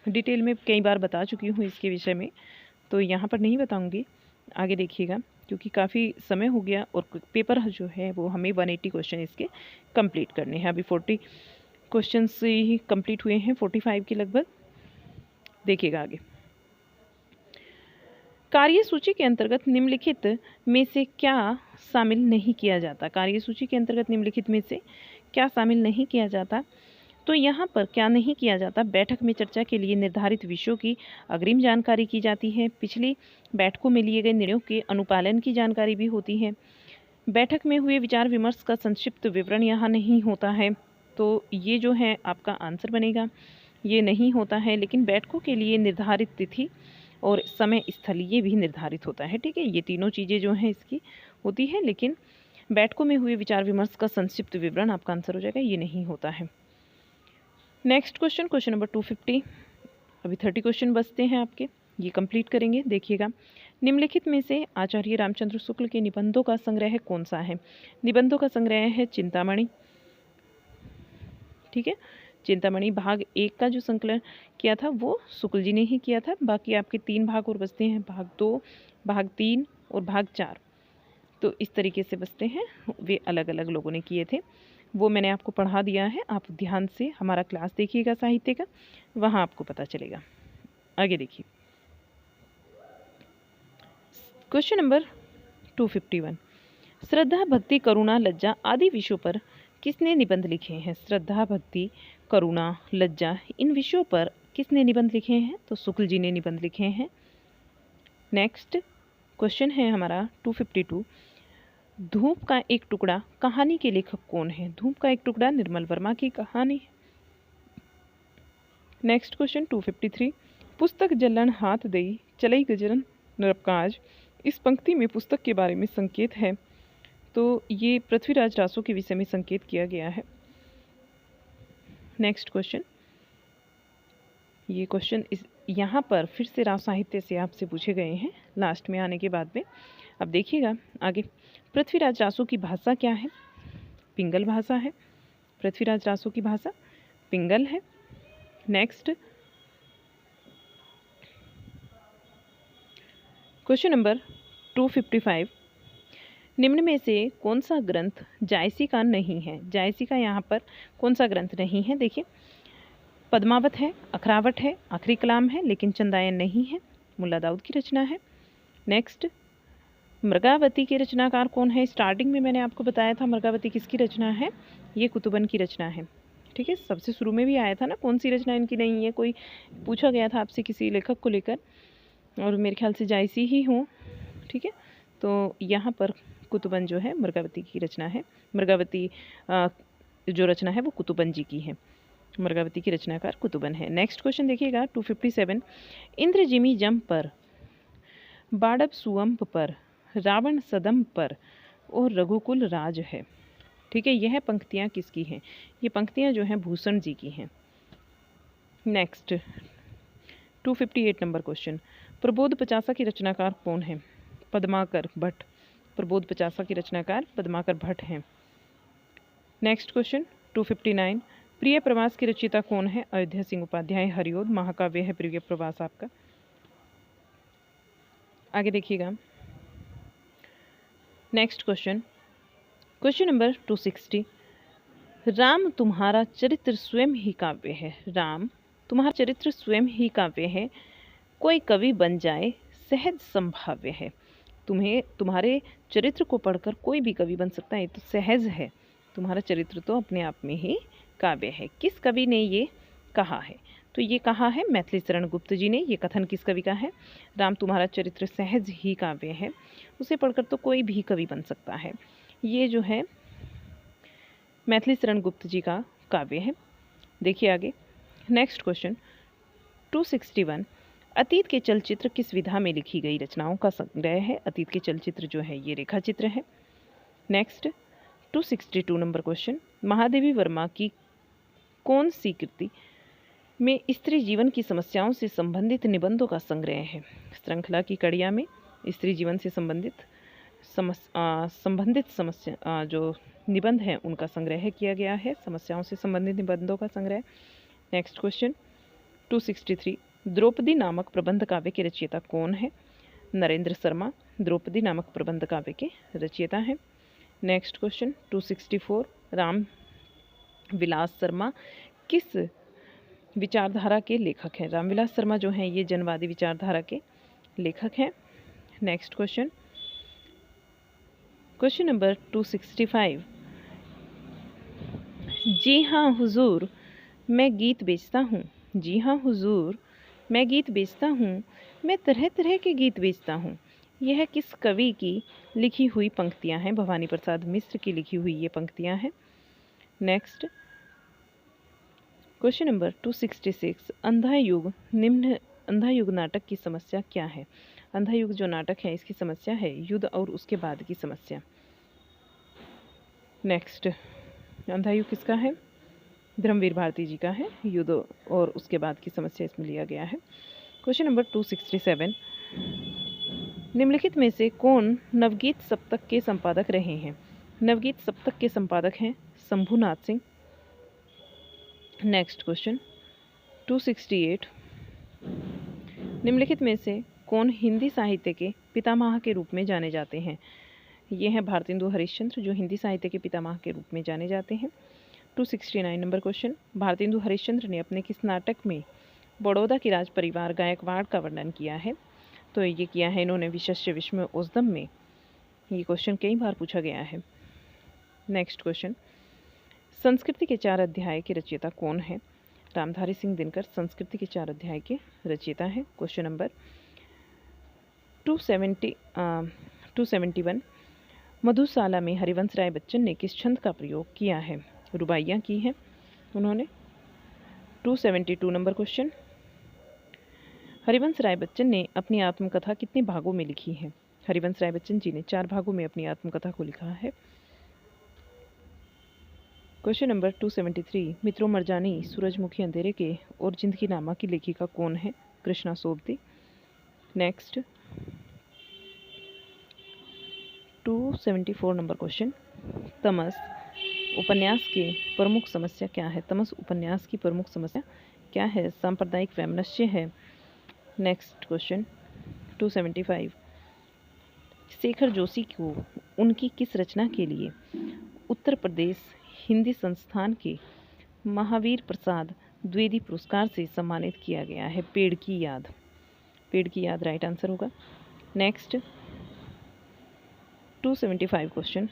डिटेल में कई बार बता चुकी हूँ इसके विषय में, तो यहाँ पर नहीं बताऊँगी। आगे देखिएगा, क्योंकि काफ़ी समय हो गया और पेपर जो है वो हमें 180 क्वेश्चन इसके कंप्लीट करने हैं। अभी 40 क्वेश्चन से ही कंप्लीट हुए हैं, 45 के लगभग। देखिएगा आगे, कार्यसूची के अंतर्गत निम्नलिखित में से क्या शामिल नहीं किया जाता? कार्यसूची के अंतर्गत निम्नलिखित में से क्या शामिल नहीं किया जाता? तो यहाँ पर क्या नहीं किया जाता? बैठक में चर्चा के लिए निर्धारित विषयों की अग्रिम जानकारी की जाती है, पिछली बैठकों में लिए गए निर्णयों के अनुपालन की जानकारी भी होती है, बैठक में हुए विचार विमर्श का संक्षिप्त विवरण यहाँ नहीं होता है। तो ये जो है आपका आंसर बनेगा, ये नहीं होता है। लेकिन बैठकों के लिए निर्धारित तिथि और समय स्थल ये भी निर्धारित होता है, ठीक है। ये तीनों चीज़ें जो हैं इसकी होती है, लेकिन बैठकों में हुए विचार विमर्श का संक्षिप्त विवरण आपका आंसर हो जाएगा, ये नहीं होता है। Next question, question number 250। अभी 30 क्वेश्चन बचते हैं आपके, ये कंप्लीट करेंगे। देखिएगा, निम्नलिखित में से आचार्य रामचंद्र शुक्ल के निबंधों का संग्रह कौन सा है? निबंधों का संग्रह है चिंतामणि, ठीक है। चिंतामणि भाग 1 का जो संकलन किया था वो शुक्ल जी ने ही किया था। बाकी आपके 3 भाग और बचते हैं, भाग 2, भाग 3 और भाग 4। तो इस तरीके से बचते हैं, वे अलग अलग लोगों ने किए थे, वो मैंने आपको पढ़ा दिया है। आप ध्यान से हमारा क्लास देखिएगा साहित्य का, वहाँ आपको पता चलेगा। आगे देखिए, क्वेश्चन नंबर 251, श्रद्धा भक्ति करुणा लज्जा आदि विषयों पर किसने निबंध लिखे हैं? श्रद्धा भक्ति करुणा लज्जा इन विषयों पर किसने निबंध लिखे हैं? तो शुक्ल जी ने निबंध लिखे हैं। नेक्स्ट क्वेश्चन है हमारा 252, धूप का एक टुकड़ा कहानी के लेखक कौन है? धूप का एक टुकड़ा निर्मल वर्मा की कहानी। नेक्स्ट क्वेश्चन 253, पुस्तक जलन हाथ दई चलई गजरन नरपकाज, इस पंक्ति में पुस्तक के बारे में संकेत है, तो ये पृथ्वीराज रासो के विषय में संकेत किया गया है। नेक्स्ट क्वेश्चन, ये क्वेश्चन यहाँ पर फिर से राव साहित्य से आपसे पूछे गए हैं लास्ट में आने के बाद में। अब देखिएगा आगे, पृथ्वीराज रासो की भाषा क्या है? पिंगल भाषा है। पृथ्वीराज रासो की भाषा पिंगल है। नेक्स्ट क्वेश्चन नंबर 255, निम्न में से कौन सा ग्रंथ जायसी का नहीं है? जायसी का यहाँ पर कौन सा ग्रंथ नहीं है? देखिए, पद्मावत है, अखरावट है, आखिरी कलाम है, लेकिन चंदायन नहीं है, मुल्ला दाऊद की रचना है। नेक्स्ट, मृगावती के रचनाकार कौन है? स्टार्टिंग में मैंने आपको बताया था मृगावती किसकी रचना है, ये कुतुबन की रचना है, ठीक है। सबसे शुरू में भी आया था ना, कौन सी रचना इनकी नहीं है, कोई पूछा गया था आपसे किसी लेखक को लेकर, और मेरे ख्याल से जायसी ही हूँ, ठीक है। तो यहाँ पर कुतुबन जो है मृगावती की रचना है। मृगावती जो रचना है वो कुतुबन जी की है, मृगावती की रचनाकार कुतुबन है। नेक्स्ट क्वेश्चन देखिएगा 257, इंद्र जिमी जम पर, बाड़ब सुअम्प पर, रावण सदम पर और रघुकुल राज है, ठीक है। यह पंक्तियाँ किसकी हैं? ये पंक्तियाँ जो हैं भूषण जी की हैं। नेक्स्ट 258 नंबर क्वेश्चन, प्रबोध पचासा की रचनाकार कौन है? पद्माकर भट्ट। प्रबोध पचासा की रचनाकार पद्माकर भट्ट हैं। नेक्स्ट क्वेश्चन 259, प्रिय प्रवास की रचयिता कौन है? अयोध्या सिंह उपाध्याय। हरिओद महाकाव्य है प्रिय प्रवास आपका। आगे देखिएगा, next question, question number 260, Ram तुम्हारा चरित्र स्वयं ही काव्य है। राम तुम्हारा चरित्र स्वयं ही काव्य है, कोई कवि बन जाए सहज संभाव्य है। तुम्हारे चरित्र को पढ़कर कोई भी कवि बन सकता है, तो सहज है। तुम्हारा चरित्र तो अपने आप में ही काव्य है। किस कवि ने ये कहा है? तो ये कहा है मैथिली शरण गुप्त जी ने। ये कथन किस कवि का है? राम तुम्हारा चरित्र सहज ही काव्य है, उसे पढ़कर तो कोई भी कवि बन सकता है। ये जो है मैथिली शरण गुप्त जी का काव्य है। देखिए आगे नेक्स्ट क्वेश्चन 261, अतीत के चलचित्र किस विधा में लिखी गई रचनाओं का संग्रह है। अतीत के चलचित्र जो है ये रेखा चित्र है। Next 262 number question, Mahadevi Verma की कौन सी कृति में स्त्री जीवन की समस्याओं से संबंधित निबंधों का संग्रह है। श्रृंखला की कड़िया में स्त्री जीवन से संबंधित समस्या जो निबंध हैं उनका संग्रह किया गया है, समस्याओं से संबंधित निबंधों का संग्रह। नेक्स्ट क्वेश्चन 263, द्रौपदी नामक प्रबंध काव्य के रचयिता कौन है। नरेंद्र शर्मा द्रौपदी नामक प्रबंध काव्य के रचयिता हैं। नेक्स्ट क्वेश्चन 264, राम विलास शर्मा किस विचारधारा के लेखक हैं। रामविलास शर्मा जो हैं ये जनवादी विचारधारा के लेखक हैं। नेक्स्ट क्वेश्चन, क्वेश्चन नंबर 265, जी हाँ हुजूर मैं गीत बेचता हूँ। जी हाँ हुजूर मैं गीत बेचता हूँ, मैं तरह तरह के गीत बेचता हूँ। यह किस कवि की लिखी हुई पंक्तियाँ हैं। भवानी प्रसाद मिश्र की लिखी हुई ये पंक्तियाँ हैं। नेक्स्ट क्वेश्चन नंबर 266, अंधा युग नाटक की समस्या क्या है। अंधा युग जो नाटक है इसकी समस्या है युद्ध और उसके बाद की समस्या। नेक्स्ट अंधा युग किसका है? धर्मवीर भारती जी का है। युद्ध और उसके बाद की समस्या इसमें लिया गया है। क्वेश्चन नंबर 267, निम्नलिखित में से कौन नवगीत सप्तक के संपादक रहे हैं। नवगीत सप्तक के संपादक हैं शंभुनाथ सिंह। नेक्स्ट क्वेश्चन 268, निम्नलिखित में से कौन हिंदी साहित्य के पितामह के रूप में जाने जाते हैं। ये हैं भारतेंदु हरिश्चंद्र जो हिंदी साहित्य के पितामह के रूप में जाने जाते हैं। 269 नंबर क्वेश्चन, भारतेंदु हरिश्चंद्र ने अपने किस नाटक में बड़ौदा के राज परिवार गायकवाड़ का वर्णन किया है। तो ये किया है इन्होंने विशस्य विस्मय औषधम में। ये क्वेश्चन कई बार पूछा गया है। नेक्स्ट क्वेश्चन, संस्कृति के 4 अध्याय के रचयिता कौन है। रामधारी सिंह दिनकर संस्कृति के 4 अध्याय के रचयिता हैं। क्वेश्चन नंबर 271, मधुशाला में हरिवंश राय बच्चन ने किस छंद का प्रयोग किया है। रुबाइयाँ की हैं उन्होंने। 272 नंबर क्वेश्चन, हरिवंश राय बच्चन ने अपनी आत्मकथा कितने भागों में लिखी है। हरिवंश राय बच्चन जी ने 4 भागों में अपनी आत्मकथा को लिखा है। क्वेश्चन नंबर 273, मित्रों मरजानी सूरजमुखी अंधेरे के और जिंदगी नामा की लेखिका कौन है। Krishna Sobti. Next 274 number question, तमस उपन्यास की प्रमुख समस्या क्या है। तमस उपन्यास की प्रमुख समस्या क्या है। सांप्रदायिक वैमनस्य है। नेक्स्ट क्वेश्चन 275, शेखर जोशी को उनकी किस रचना के लिए उत्तर प्रदेश हिंदी संस्थान के महावीर प्रसाद द्विवेदी पुरस्कार से सम्मानित किया गया है। पेड़ की याद। पेड़ की याद राइट आंसर होगा। नेक्स्ट 275 क्वेश्चन,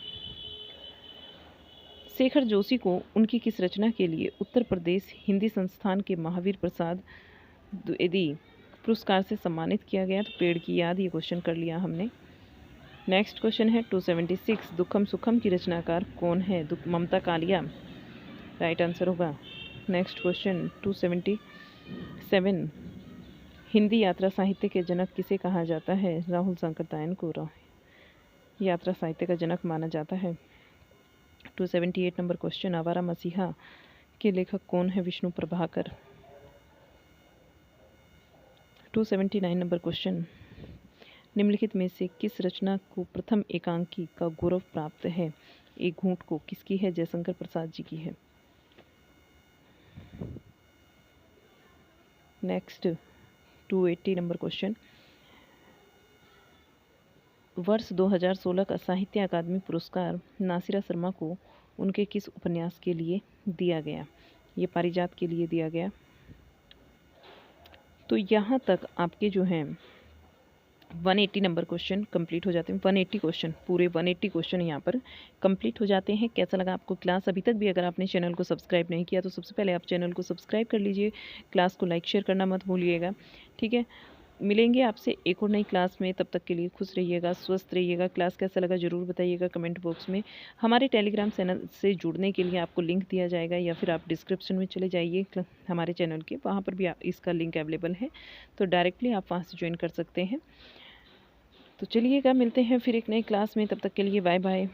शेखर जोशी को उनकी किस रचना के लिए उत्तर प्रदेश हिंदी संस्थान के महावीर प्रसाद द्विवेदी पुरस्कार से सम्मानित किया गया। तो पेड़ की याद ये क्वेश्चन कर लिया हमने। नेक्स्ट क्वेश्चन है 276, दुखम सुखम की रचनाकार कौन है। ममता कालिया राइट आंसर होगा। नेक्स्ट क्वेश्चन 277, हिंदी यात्रा साहित्य के जनक किसे कहा जाता है। राहुल सांकृत्यायन को यात्रा साहित्य का जनक माना जाता है। 278 नंबर क्वेश्चन, आवारा मसीहा के लेखक कौन है। विष्णु प्रभाकर। 279 नंबर क्वेश्चन, निम्नलिखित में से किस रचना को प्रथम एकांकी का गौरव प्राप्त है। एक घूंट को किसकी है। जयशंकर प्रसाद जी की है। नेक्स्ट 280 नंबर क्वेश्चन, वर्ष 2016 का साहित्य अकादमी पुरस्कार नासिरा शर्मा को उनके किस उपन्यास के लिए दिया गया? ये पारिजात के लिए दिया गया। तो यहाँ तक आपके जो हैं 180 नंबर क्वेश्चन कंप्लीट हो जाते हैं। 180 क्वेश्चन, पूरे 180 क्वेश्चन यहाँ पर कंप्लीट हो जाते हैं। कैसा लगा आपको क्लास? अभी तक भी अगर आपने चैनल को सब्सक्राइब नहीं किया तो सबसे पहले आप चैनल को सब्सक्राइब कर लीजिए, क्लास को लाइक शेयर करना मत भूलिएगा, ठीक है। मिलेंगे आपसे एक और नई क्लास में, तब तक के लिए खुश रहिएगा, स्वस्थ रहिएगा। क्लास कैसा लगा ज़रूर बताइएगा कमेंट बॉक्स में। हमारे टेलीग्राम चैनल से जुड़ने के लिए आपको लिंक दिया जाएगा, या फिर आप डिस्क्रिप्शन में चले जाइए हमारे चैनल के, वहाँ पर भी इसका लिंक अवेलेबल है, तो डायरेक्टली आप वहाँ से ज्वाइन कर सकते हैं। तो चलिएगा, मिलते हैं फिर एक नई क्लास में, तब तक के लिए बाय बाय।